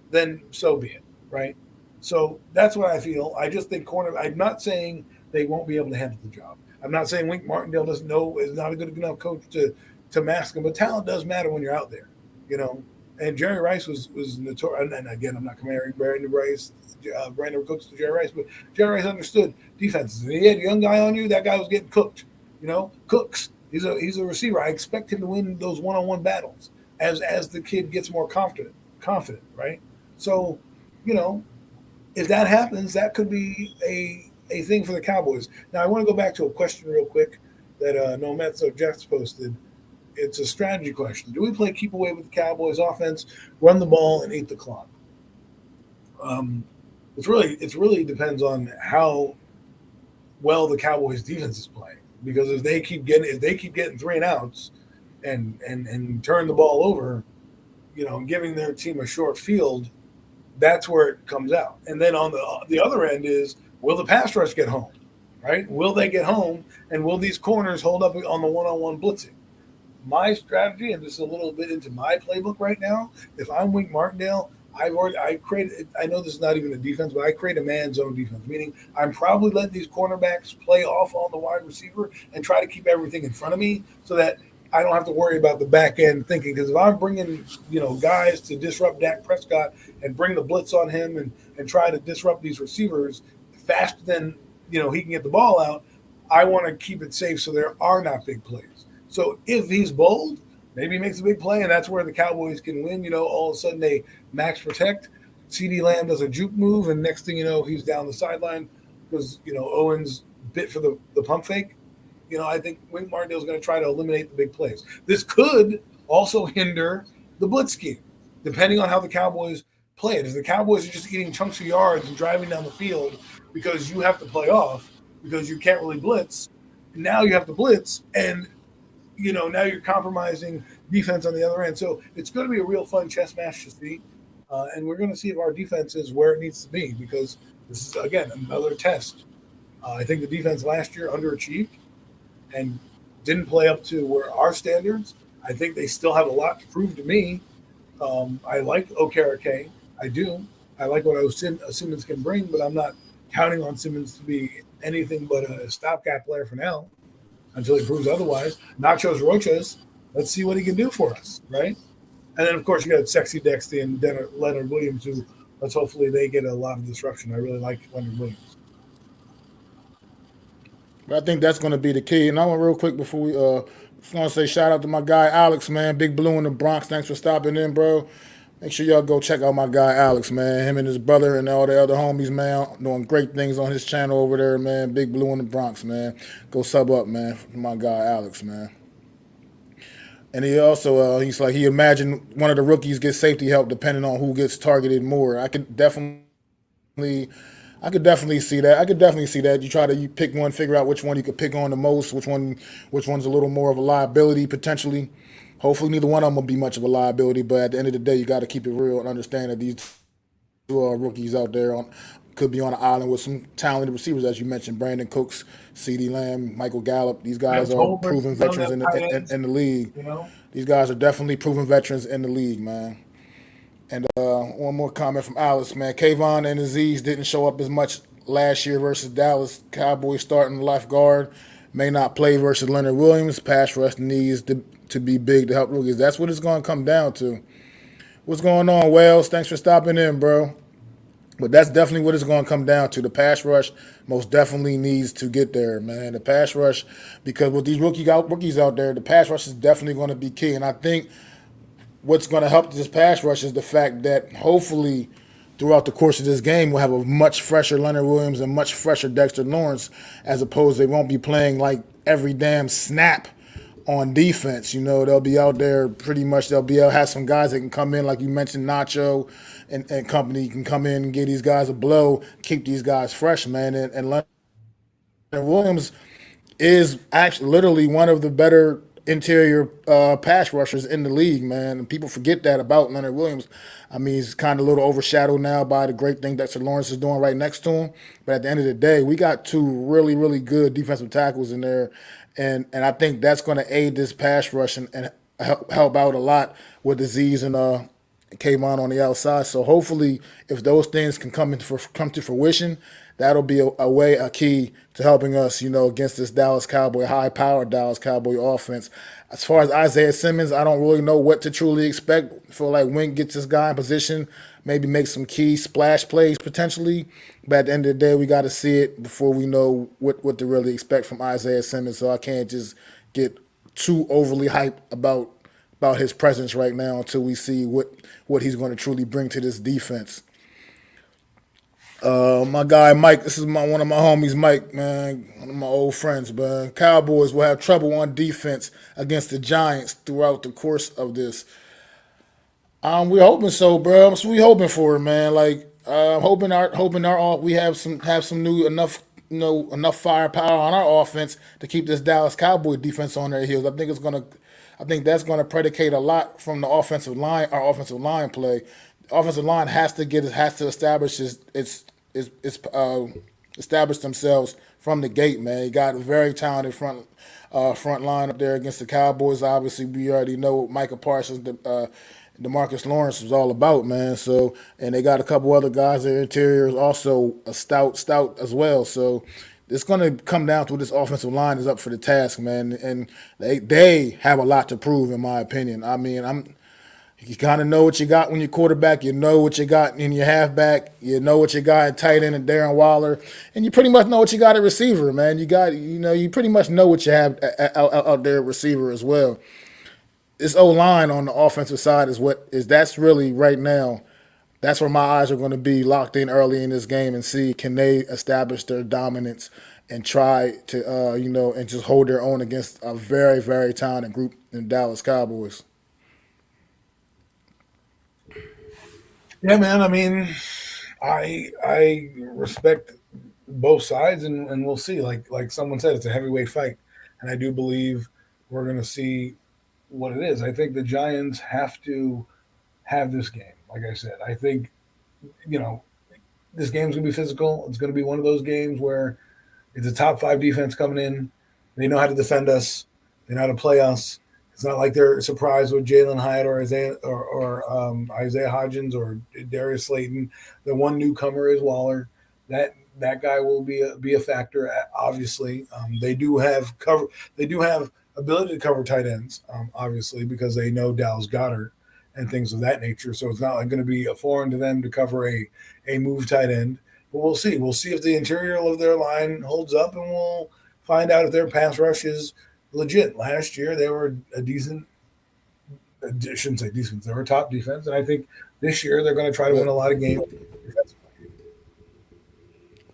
then so be it. right? So that's what I feel. I just think corner. I'm not saying they won't be able to handle the job. I'm not saying Wink Martindale doesn't know is not a good enough coach to mask him, but talent does matter when you're out there, you know. And Jerry Rice was notorious. And again, I'm not comparing Brandon Cooks to Jerry Rice, but Jerry Rice understood defenses. And he had a young guy on you, that guy was getting cooked. You know, Cooks. He's a receiver. I expect him to win those one-on-one battles as the kid gets more confident, right? So, you know, if that happens, that could be a thing for the Cowboys. Now, I want to go back to a question real quick that No Mezzo Jets posted. It's a strategy question. Do we play keep away with the Cowboys offense, run the ball, and eat the clock? Um, it's really depends on how well the Cowboys defense is playing. Because if they keep getting 3 and outs and turn the ball over, and giving their team a short field, that's where it comes out. And then on the other end is, will the pass rush get home? Right? Will they get home? And will these corners hold up on the one-on-one blitzing? My strategy, and this is a little bit into my playbook right now. If I'm Wink Martindale, I create. I know this is not even a defense, but I create a man zone defense, meaning I'm probably letting these cornerbacks play off on the wide receiver and try to keep everything in front of me so that I don't have to worry about the back end thinking. Because if I'm bringing guys to disrupt Dak Prescott and bring the blitz on him and try to disrupt these receivers faster than he can get the ball out, I want to keep it safe so there are not big plays. So if he's bold, maybe he makes a big play, and that's where the Cowboys can win. All of a sudden they max protect. CD Lamb does a juke move, and next thing you know, he's down the sideline because Owens bit for the pump fake. I think Wink Martindale is going to try to eliminate the big plays. This could also hinder the blitz scheme, depending on how the Cowboys play it. If the Cowboys are just eating chunks of yards and driving down the field because you have to play off because you can't really blitz, now you have to blitz, and now you're compromising defense on the other end. So it's going to be a real fun chess match to see. And we're going to see if our defense is where it needs to be because this is, again, another test. I think the defense last year underachieved and didn't play up to where our standards. I think they still have a lot to prove to me. I like Okereke. I do. I like what Simmons can bring, but I'm not counting on Simmons to be anything but a stopgap player for now until he proves otherwise. Nachos Roches, let's see what he can do for us, right? And then, of course, you got Sexy Dexty and Leonard Williams, who let's hopefully they get a lot of disruption. I really like Leonard Williams. But I think that's going to be the key. And I want real quick before we just want to say shout out to my guy Alex, man, Big Blue in the Bronx. Thanks for stopping in, bro. Make sure y'all go check out my guy Alex, man. Him and his brother and all the other homies, man, doing great things on his channel over there, man. Big Blue in the Bronx, man. Go sub up, man, for my guy Alex, man. And he also, he's like, he imagined one of the rookies gets safety help depending on who gets targeted more. I could definitely see that. I could definitely see that. You pick one, figure out which one you could pick on the most, which one's a little more of a liability potentially. Hopefully, neither one of them will be much of a liability. But at the end of the day, you got to keep it real and understand that these two rookies out there could be on an island with some talented receivers, as you mentioned, Brandon Cooks, C.D. Lamb, Michael Gallup. These guys are proven veterans in the league. These guys are definitely proven veterans in the league, man. And one more comment from Alice, man. Kayvon and Aziz didn't show up as much last year versus Dallas. Cowboys starting left guard may not play versus Leonard Williams. Pass rush needs to be big to help rookies. That's what it's going to come down to. What's going on, Wells? Thanks for stopping in, bro. But that's definitely what it's going to come down to. The pass rush most definitely needs to get there, man. The pass rush, because with these rookies out there, the pass rush is definitely going to be key. And I think what's going to help this pass rush is the fact that hopefully throughout the course of this game we'll have a much fresher Leonard Williams and much fresher Dexter Lawrence, as opposed they won't be playing like every damn snap on defense. They'll be out there pretty much. They'll be able to have some guys that can come in, like you mentioned, Nacho and company can come in and give these guys a blow, keep these guys fresh, man. And Leonard Williams is actually literally one of the better interior pass rushers in the league, man. And people forget that about Leonard Williams. I mean, he's kind of a little overshadowed now by the great thing Dexter Lawrence is doing right next to him. But at the end of the day, we got two really, really good defensive tackles in there. And I think that's going to aid this pass rush and help out a lot with Aziz Kayvon on the outside. So hopefully, if those things can come to fruition, that'll be a key to helping us, against this high-powered Dallas Cowboy offense. As far as Isaiah Simmons, I don't really know what to truly expect. I feel like Wink gets this guy in position, maybe make some key splash plays potentially. But at the end of the day, we got to see it before we know what to really expect from Isaiah Simmons. So I can't just get too overly hyped about his presence right now until we see what he's going to truly bring to this defense. My guy Mike, this is one of my homies, Mike, man, one of my old friends, man. Cowboys will have trouble on defense against the Giants throughout the course of this. We're hoping so, bro. That's what we hoping for, man. Like, hoping our we have some new enough firepower on our offense to keep this Dallas Cowboy defense on their heels. I think that's gonna predicate a lot from the offensive line. Our offensive line play. The offensive line has to establish establish themselves from the gate, man. You got a very talented front line up there against the Cowboys. Obviously, we already know what Micah Parsons, Demarcus Lawrence was all about, man. So, and they got a couple other guys. Their interior is also a stout as well. So, it's going to come down to this offensive line is up for the task, man. And they have a lot to prove, in my opinion. I mean, you kind of know what you got when you're quarterback. You know what you got in your halfback. You know what you got at tight end and Darren Waller, and you pretty much know what you got at receiver, man. You pretty much know what you have out there at receiver as well. This O line on the offensive side that's really right now. That's where my eyes are going to be locked in early in this game and see can they establish their dominance and try to and just hold their own against a very very talented group in Dallas Cowboys. Yeah, man. I mean, I respect both sides, and we'll see. Like someone said, it's a heavyweight fight, and I do believe we're going to see what it is. I think the Giants have to have this game. Like I said, I think you know this game's going to be physical. It's going to be one of those games where it's a top five defense coming in. They know how to defend us. They know how to play us. It's not like they're surprised with Jalen Hyatt or Isaiah Hodgins or Darius Slayton. The one newcomer is Waller. That guy will be a factor. Obviously, they do have cover. They do have ability to cover tight ends. Obviously, because they know Dallas Goedert and things of that nature. So it's not like going to be a foreign to them to cover a move tight end. But we'll see. We'll see if the interior of their line holds up, and we'll find out if their pass rush is legit. Last year, they were a decent. I shouldn't say decent. They were a top defense, and I think this year they're going to try to win But a lot of games.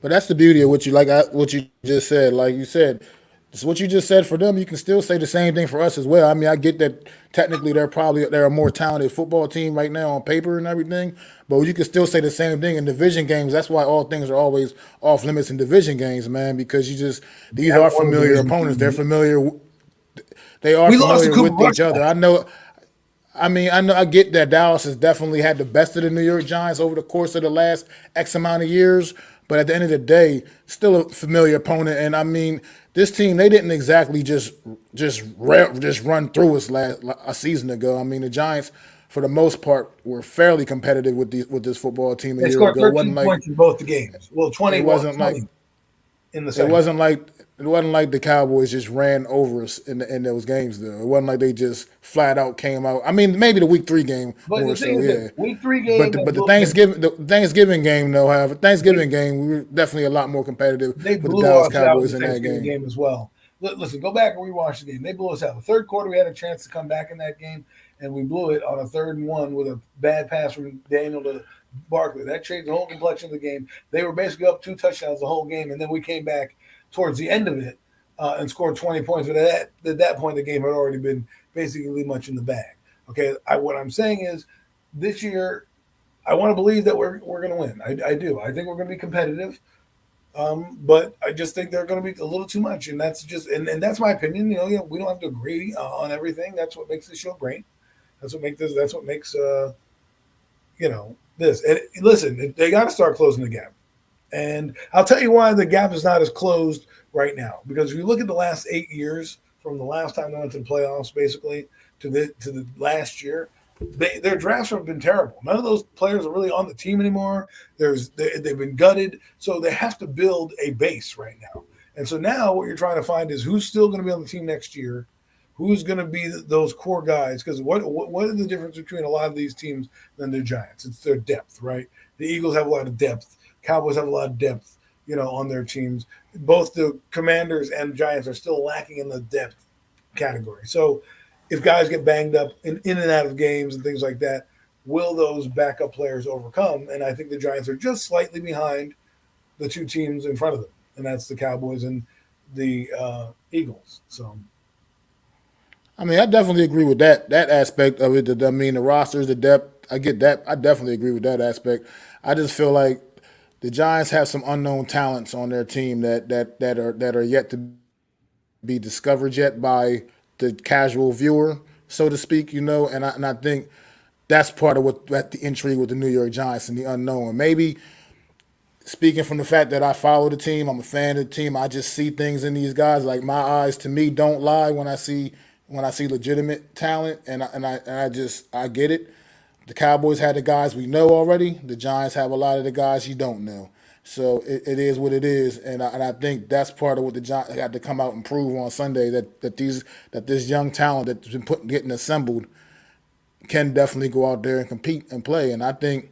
but that's the beauty of what you just said. Like you said, it's what you just said for them. You can still say the same thing for us as well. I mean, I get that technically they're a more talented football team right now on paper and everything, but you can still say the same thing in division games. That's why all things are always off limits in division games, man. Because these Have are won a familiar division opponents. They're game. familiar. They are We lost to familiar Cooper with Rush. each other. I know. I mean, I get that Dallas has definitely had the best of the New York Giants over the course of the last X amount of years, but at the end of the day, still a familiar opponent. And I mean, this team they didn't exactly just run through us a season ago. I mean, the Giants, for the most part, were fairly competitive with this football team a They year scored ago. 13 points in both the games. Well, It 20, wasn't like 20 in the it second. wasn't like it wasn't like the Cowboys just ran over us in those games though. It wasn't like they just flat out came out. I mean, maybe the week 3 game But the more thing so, is yeah. this week three But game, the Thanksgiving game though, however, they, Thanksgiving game we were definitely a lot more competitive they with the blew Dallas us out in Cowboys the in that Thanksgiving game. game as well. Listen, go back and rewatch the game. They blew us out. The third quarter, we had a chance to come back in that game, and we blew it on a 3rd and 1 with a bad pass from Daniel to Barkley. That changed the whole complexion of the game. They were basically up 2 touchdowns the whole game, and then we came back towards the end of it and scored 20 points. But at that point, the game had already been basically much in the bag. Okay, what I'm saying is this year, I want to believe that we're going to win. I do. I think we're going to be competitive. But I just think they're going to be a little too much, and that's just and that's my opinion. We don't have to agree on everything. That's what makes the show great. That's what makes this. That's what makes this. And listen, they got to start closing the gap. And I'll tell you why the gap is not as closed right now. Because if you look at the last 8 years, from the last time they went to the playoffs, basically to the last year, their drafts have been terrible. None of those players are really on the team anymore. They've been gutted, so they have to build a base right now. And so now what you're trying to find is who's still going to be on the team next year, who's going to be those core guys. Because what is the difference between a lot of these teams than the Giants? It's their depth, right? The Eagles have a lot of depth. Cowboys have a lot of depth, on their teams. Both the Commanders and Giants are still lacking in the depth category. So if guys get banged up in and out of games and things like that, will those backup players overcome? And I think the Giants are just slightly behind the two teams in front of them, and that's the Cowboys and the Eagles. So I mean, I definitely agree with that aspect of it. I mean, the rosters, the depth. I get that. I definitely agree with that aspect. I just feel like the Giants have some unknown talents on their team that are yet to be discovered yet by the casual viewer, so to speak. And I think that's part of what the intrigue with the New York Giants and the unknown. Maybe speaking from the fact that I follow the team, I'm a fan of the team. I just see things in these guys. Like my eyes, to me, don't lie when I see legitimate talent, and I get it. The Cowboys had the guys we know already. The Giants have a lot of the guys you don't know. So it is what it is, and I think that's part of what the Giants had to come out and prove on Sunday that this young talent that's been getting assembled can definitely go out there and compete and play. And I think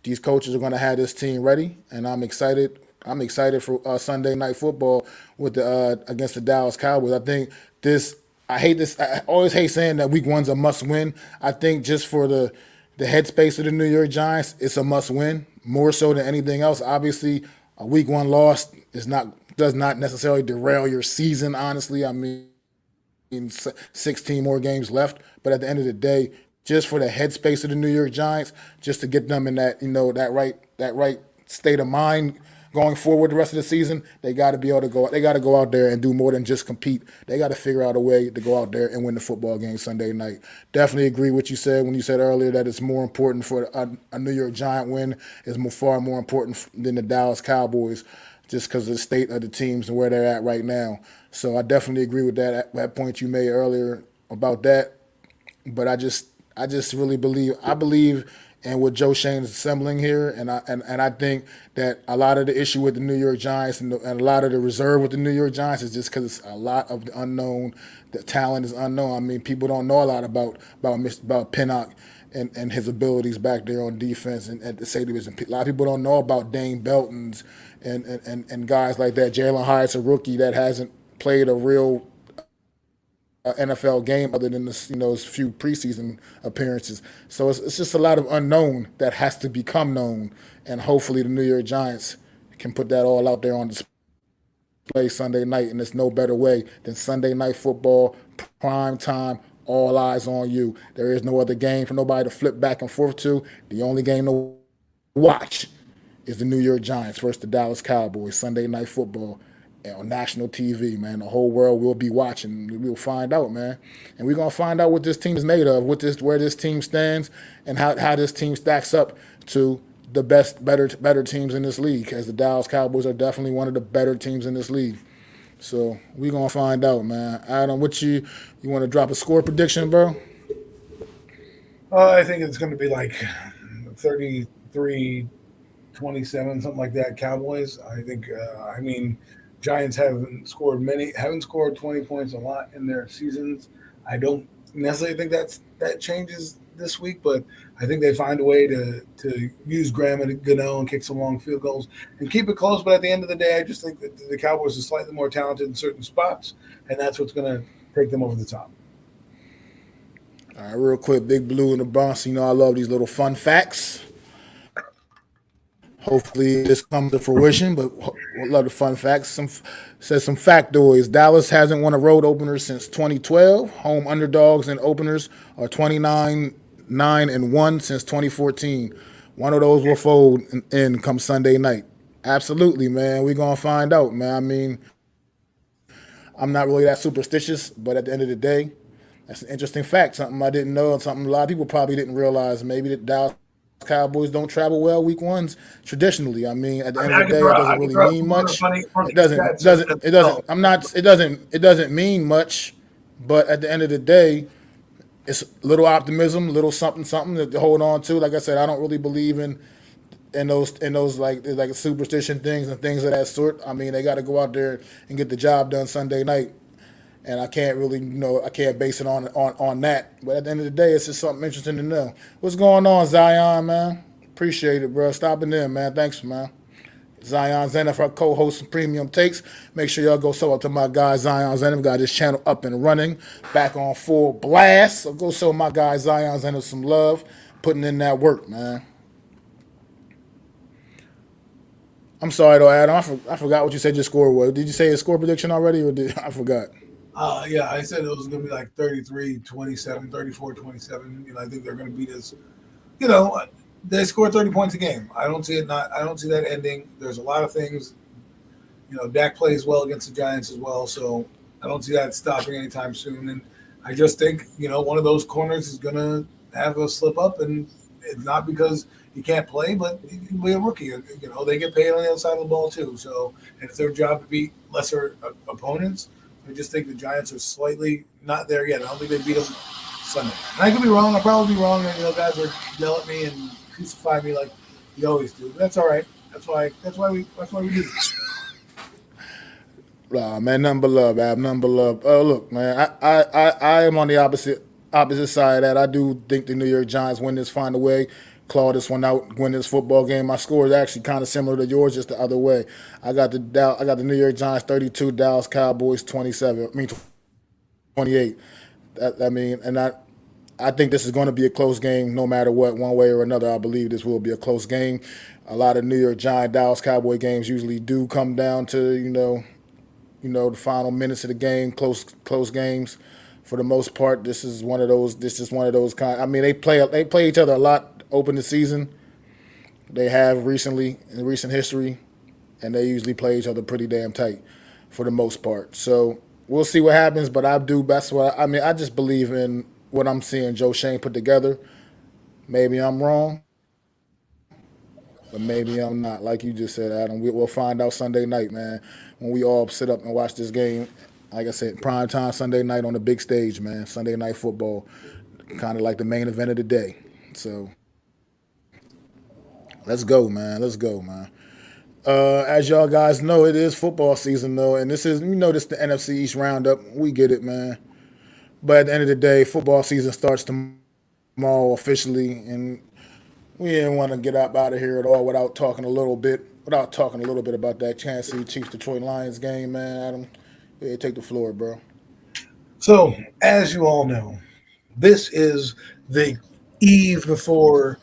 these coaches are going to have this team ready, and I'm excited. I'm excited for Sunday night football with the against the Dallas Cowboys. I think this. I hate this. I always hate saying that Week 1's a must win. I think just for the headspace of the New York Giants, it's a must win more so than anything else. Obviously, a Week 1 loss does not necessarily derail your season. Honestly, I mean, 16 more games left. But at the end of the day, just for the headspace of the New York Giants, just to get them in that right state of mind going forward the rest of the season, they got to be able to go. They got to go out there and do more than just compete. They got to figure out a way to go out there and win the football game Sunday night. Definitely agree with what you said when you said earlier that it's more important for a New York Giant win is far more important than the Dallas Cowboys, just because of the state of the teams and where they're at right now. So I definitely agree with that point you made earlier about that. But I just really believe in what Joe Shane is assembling here, and I think that a lot of the issue with the New York Giants and a lot of the reserve with the New York Giants is just because it's a lot of the unknown. The talent is unknown. I mean, people don't know a lot about Pinnock and his abilities back there on defense and at the safety position. A lot of people don't know about Dane Belton's and guys like that. Jalen Hyatt's a rookie that hasn't played a real NFL game other than those few preseason appearances. So it's just a lot of unknown that has to become known, and hopefully the New York Giants can put that all out there on display Sunday night. And there's no better way than Sunday night football, prime time, all eyes on you. There is no other game for nobody to flip back and forth to. The only game to watch is the New York Giants versus the Dallas Cowboys Sunday night football on national TV, man. The whole world will be watching. We'll find out, man. And we're gonna find out what this team is made of, where this team stands, and how this team stacks up to the better teams in this league. As the Dallas Cowboys are definitely one of the better teams in this league. So we're gonna find out, man. Adam, you want to drop a score prediction, bro? I think it's going to be like 33-27, something like that. Cowboys. I think. I mean, Giants haven't scored 20 points a lot in their seasons. I don't necessarily think that changes this week, but I think they find a way to use Graham and Gano and kick some long field goals and keep it close. But at the end of the day, I just think that the Cowboys are slightly more talented in certain spots, and that's what's going to take them over the top. All right, real quick, Big Blue in the Bronx. I love these little fun facts. Hopefully this comes to fruition, but we'll love the fun facts. Says some factoids. Dallas hasn't won a road opener since 2012. Home underdogs and openers are 29-9-1 since 2014. One of those will fold in come Sunday night. Absolutely, man. We're gonna find out, man. I mean, I'm not really that superstitious, but at the end of the day, that's an interesting fact. Something I didn't know, and something a lot of people probably didn't realize. Maybe that Dallas Cowboys don't travel well week ones traditionally. I mean, at the end of the day, it doesn't really mean much. It doesn't. It doesn't. I'm not. It doesn't. It doesn't mean much. But at the end of the day, it's little optimism, little something, something to hold on to. Like I said, I don't really believe in those like superstition things and things of that sort. I mean, they got to go out there and get the job done Sunday night, and I can't really, I can't base it on that. But at the end of the day, it's just something interesting to know. What's going on, Zion, man? Appreciate it, bro. Stopping in, man. Thanks, man. Zion Zenith, our co-host of Premium Takes. Make sure y'all go sub up to my guy Zion Zenith. Got this channel up and running, back on full blast. So go show my guy Zion Zenith some love, putting in that work, man. I'm sorry though, Adam. I forgot what you said your score was. Did you say a score prediction already, or did I forgot? Yeah, I said it was going to be like 33-27, 34-27. I think they're going to beat us. You know, they score 30 points a game. I don't see it not. I don't see that ending. There's a lot of things. Dak plays well against the Giants as well, so I don't see that stopping anytime soon. And I just think one of those corners is going to have a slip up, and it's not because he can't play, but he'll be a rookie. They get paid on the other side of the ball too. So, and it's their job to beat lesser opponents. I just think the Giants are slightly not there yet. I don't think they beat them Sunday. And I could be wrong. I'll probably be wrong. And guys will yell at me and crucify me like you always do. But that's all right. That's why we do this. Man, nothing but love, Ab. Nothing but love. Look, man, I am on the opposite side of that. I do think the New York Giants win this, find a way, claw this one out, win this football game. My score is actually kind of similar to yours, just the other way. I got the New York Giants 32, Dallas Cowboys 27. I mean 28. I think this is going to be a close game, no matter what, one way or another. I believe this will be a close game. A lot of New York Giant Dallas Cowboy games usually do come down to the final minutes of the game, close games. For the most part, this is one of those. This is one of those kind. I mean, they play each other a lot open the season. They have recently in recent history, and they usually play each other pretty damn tight, for the most part. So we'll see what happens. But I do best what I mean. I just believe in what I'm seeing Joe Shane put together. Maybe I'm wrong, but maybe I'm not. Like you just said, Adam, we'll find out Sunday night, man, when we all sit up and watch this game. Like I said, prime time Sunday night on the big stage, man. Sunday night football, kind of like the main event of the day. So let's go, man. Let's go, man. As y'all guys know, it is football season though, and this is this the NFC East roundup. We get it, man. But at the end of the day, football season starts tomorrow officially, and we didn't want to get up out of here at all without talking a little bit about that Kansas City Chiefs Detroit Lions game, man. Adam, yeah, take the floor, bro. So, as you all know, this is the eve before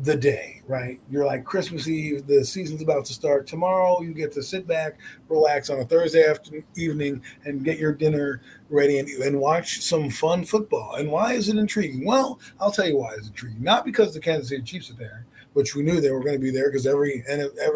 the day, right? You're like Christmas Eve, the season's about to start. Tomorrow, you get to sit back, relax on a Thursday afternoon, evening, and get your dinner ready and watch some fun football. And why is it intriguing? Well, I'll tell you why it's intriguing. Not because the Kansas City Chiefs are there, which we knew they were going to be there because every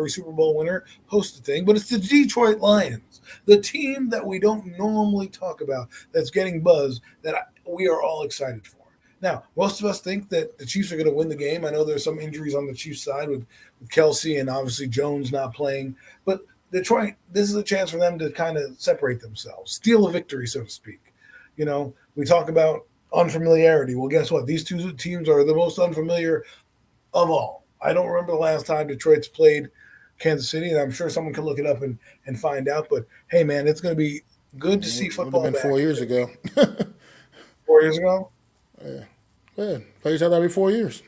Super Bowl winner hosts the thing, but it's the Detroit Lions, the team that we don't normally talk about that's getting buzz that we are all excited for. Now, most of us think that the Chiefs are going to win the game. I know there's some injuries on the Chiefs side with Kelsey and obviously Jones not playing. But Detroit, this is a chance for them to kind of separate themselves, steal a victory, so to speak. We talk about unfamiliarity. Well, guess what? These two teams are the most unfamiliar of all. I don't remember the last time Detroit's played Kansas City, and I'm sure someone can look it up and find out. But, hey, man, it's going to be good to see It would have football been back. 4 years ago. 4 years ago? Yeah, play each other every 4 years.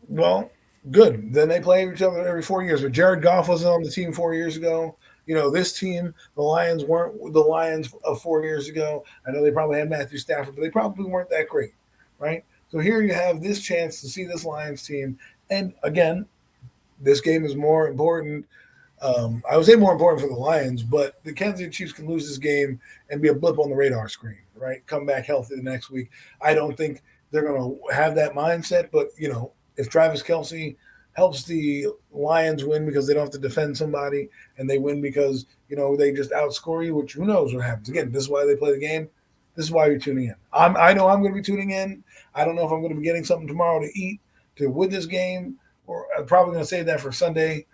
Well, good. Then they play each other every 4 years. But Jared Goff wasn't on the team 4 years ago. This team, the Lions weren't the Lions of 4 years ago. I know they probably had Matthew Stafford, but they probably weren't that great, right? So here you have this chance to see this Lions team. And again, this game is more important. I would say more important for the Lions, but the Kansas City Chiefs can lose this game and be a blip on the radar screen, right? Come back healthy the next week. I don't think they're going to have that mindset, but, if Travis Kelsey helps the Lions win because they don't have to defend somebody and they win because, they just outscore you, which who knows what happens. Again, this is why they play the game. This is why you're tuning in. I know I'm going to be tuning in. I don't know if I'm going to be getting something tomorrow to eat to win this game, or I'm probably going to save that for Sunday.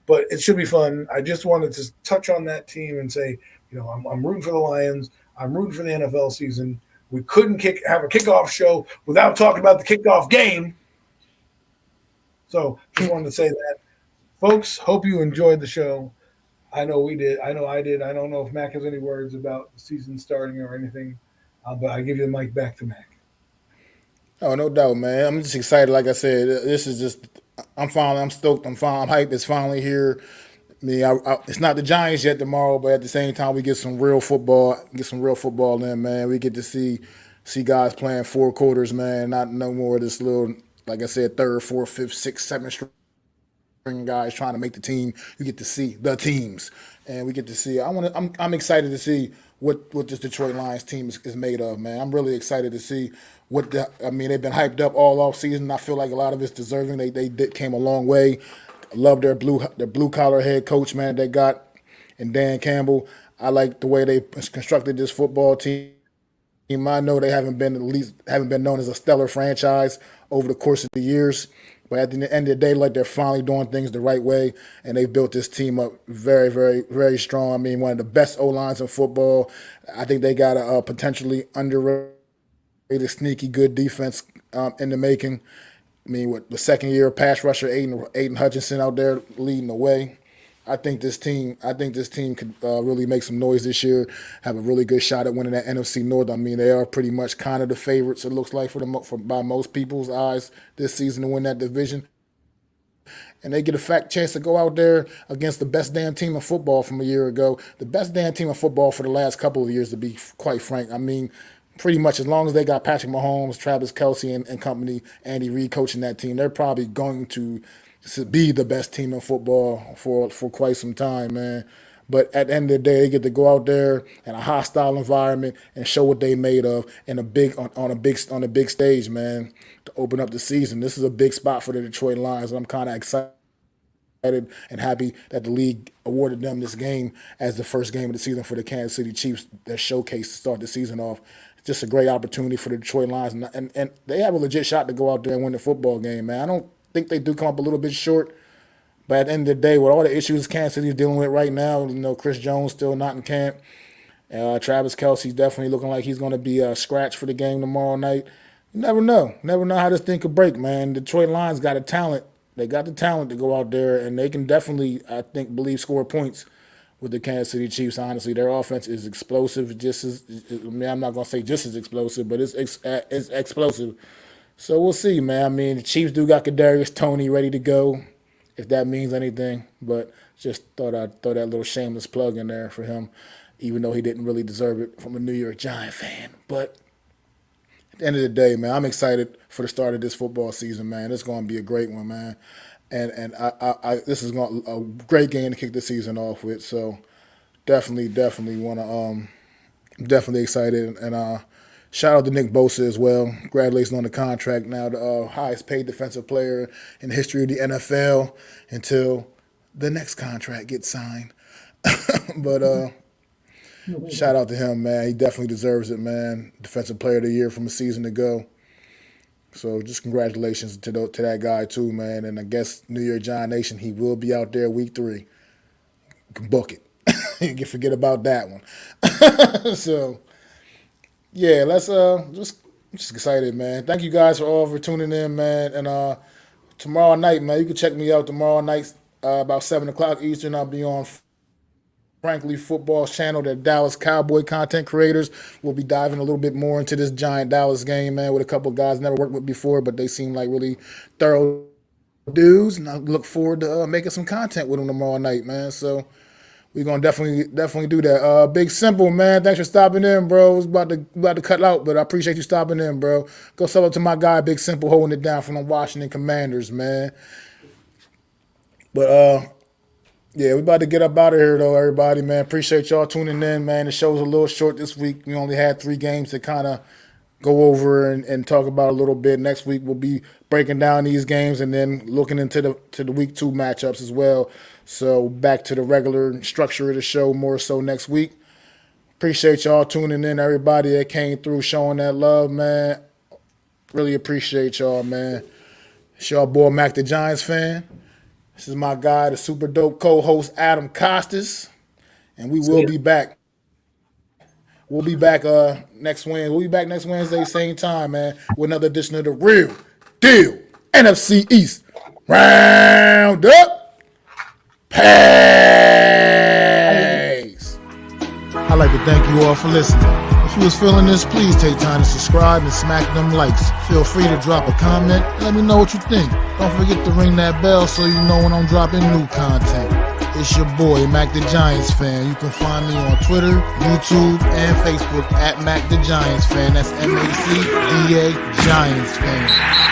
But it should be fun. I just wanted to touch on that team and say, I'm rooting for the Lions. I'm rooting for the NFL season. We couldn't have a kickoff show without talking about the kickoff game. So just wanted to say that. Folks, hope you enjoyed the show. I know we did. I know I did. I don't know if Mac has any words about the season starting or anything, but I give you the mic back to Mac. Oh, no doubt, man. I'm just excited. Like I said, this is just. I'm stoked. I'm hyped. It's finally here. It's not the Giants yet tomorrow, but at the same time, we get some real football. Get some real football in, man. We get to see guys playing 4 quarters, man. Not no more of this little, like I said, third, fourth, fifth, sixth, seventh string guys trying to make the team. You get to see the teams, and we get to see. I'm excited to see what this Detroit Lions team is made of, man. I'm really excited to see they've been hyped up all off season. I feel like a lot of it's deserving. Came a long way. I love their blue collar head coach, man. They got and Dan Campbell. I like the way they constructed this football team. I know they haven't been known as a stellar franchise over the course of the years, but at the end of the day, like they're finally doing things the right way, and they've built this team up very, very, very strong. I mean, one of the best O lines in football. I think they got a potentially underrated, sneaky good defense in the making. I mean, with the second year pass rusher Aiden Hutchinson out there leading the way. I think this team could really make some noise this year. Have a really good shot at winning that NFC North. I mean, they are pretty much kind of the favorites. It looks like by most people's eyes this season to win that division. And they get a fact chance to go out there against the best damn team in football from a year ago. The best damn team in football for the last couple of years, to be quite frank. I mean, pretty much as long as they got Patrick Mahomes, Travis Kelce, and company, Andy Reid coaching that team, they're probably going to be the best team in football for quite some time, man. But at the end of the day, they get to go out there in a hostile environment and show what they made of in on a big stage, man, to open up the season. This is a big spot for the Detroit Lions. I'm kind of excited and happy that the league awarded them this game as the first game of the season for the Kansas City Chiefs, their showcase to start the season off. It's just a great opportunity for the Detroit Lions, and they have a legit shot to go out there and win the football game, man. I don't think they do come up a little bit short, but at the end of the day, with all the issues Kansas City is dealing with right now, Chris Jones still not in camp. Travis Kelce's definitely looking like he's going to be a scratch for the game tomorrow night. You never know. Never know how this thing could break, man. Detroit Lions got a talent. They got the talent to go out there, and they can definitely, score points with the Kansas City Chiefs. Honestly, their offense is explosive. I'm not going to say just as explosive, but it's explosive. So we'll see, man. I mean, the Chiefs do got Kadarius Toney ready to go, if that means anything. But just thought I'd throw that little shameless plug in there for him, even though he didn't really deserve it from a New York Giant fan. But at the end of the day, man, I'm excited for the start of this football season, man. It's going to be a great one, man. And this is a great game to kick the season off with. So definitely want to definitely excited, and shout out to Nick Bosa as well. Congratulations on the contract. Now the highest paid defensive player in the history of the NFL until the next contract gets signed. But shout out to him, man. He definitely deserves it, man. Defensive player of the year from a season ago. So just congratulations to that guy too, man. And I guess New York Giant Nation, he will be out there week 3. You can book it. You can forget about that one. So yeah, let's just excited, man. Thank you guys for tuning in, man. And tomorrow night, man, you can check me out tomorrow night about 7 o'clock Eastern. I'll be on Frankly Football's channel, the Dallas Cowboy content creators. We'll be diving a little bit more into this giant Dallas game, man, with a couple of guys never worked with before, but they seem like really thorough dudes, and I look forward to making some content with them tomorrow night, man. So we're gonna definitely do that. Big Simple, man. Thanks for stopping in, bro. It was about to cut out, but I appreciate you stopping in, bro. Go sell up to my guy, Big Simple, holding it down from the Washington Commanders, man. But yeah, we about to get up out of here though, everybody, man. Appreciate y'all tuning in, man. The show's a little short this week. We only had 3 games to kind of go over and talk about a little bit. Next week we'll be breaking down these games and then looking into the week 2 matchups as well. So back to the regular structure of the show more so next week. Appreciate y'all tuning in, everybody that came through showing that love, man. Really appreciate y'all, man. It's y'all boy Mac the Giants fan. This is my guy, the super dope co-host Adam Costas, and we will be back We'll be back next Wednesday. We'll be back next Wednesday, same time, man, with another edition of the Real Deal NFC East Round Up. Peace. I'd like to thank you all for listening. If you was feeling this, please take time to subscribe and smack them likes. Feel free to drop a comment. Let me know what you think. Don't forget to ring that bell so you know when I'm dropping new content. It's your boy, Mac the Giants Fan. You can find me on Twitter, YouTube, and Facebook at Mac the Giants Fan. That's MacDa Giants Fan.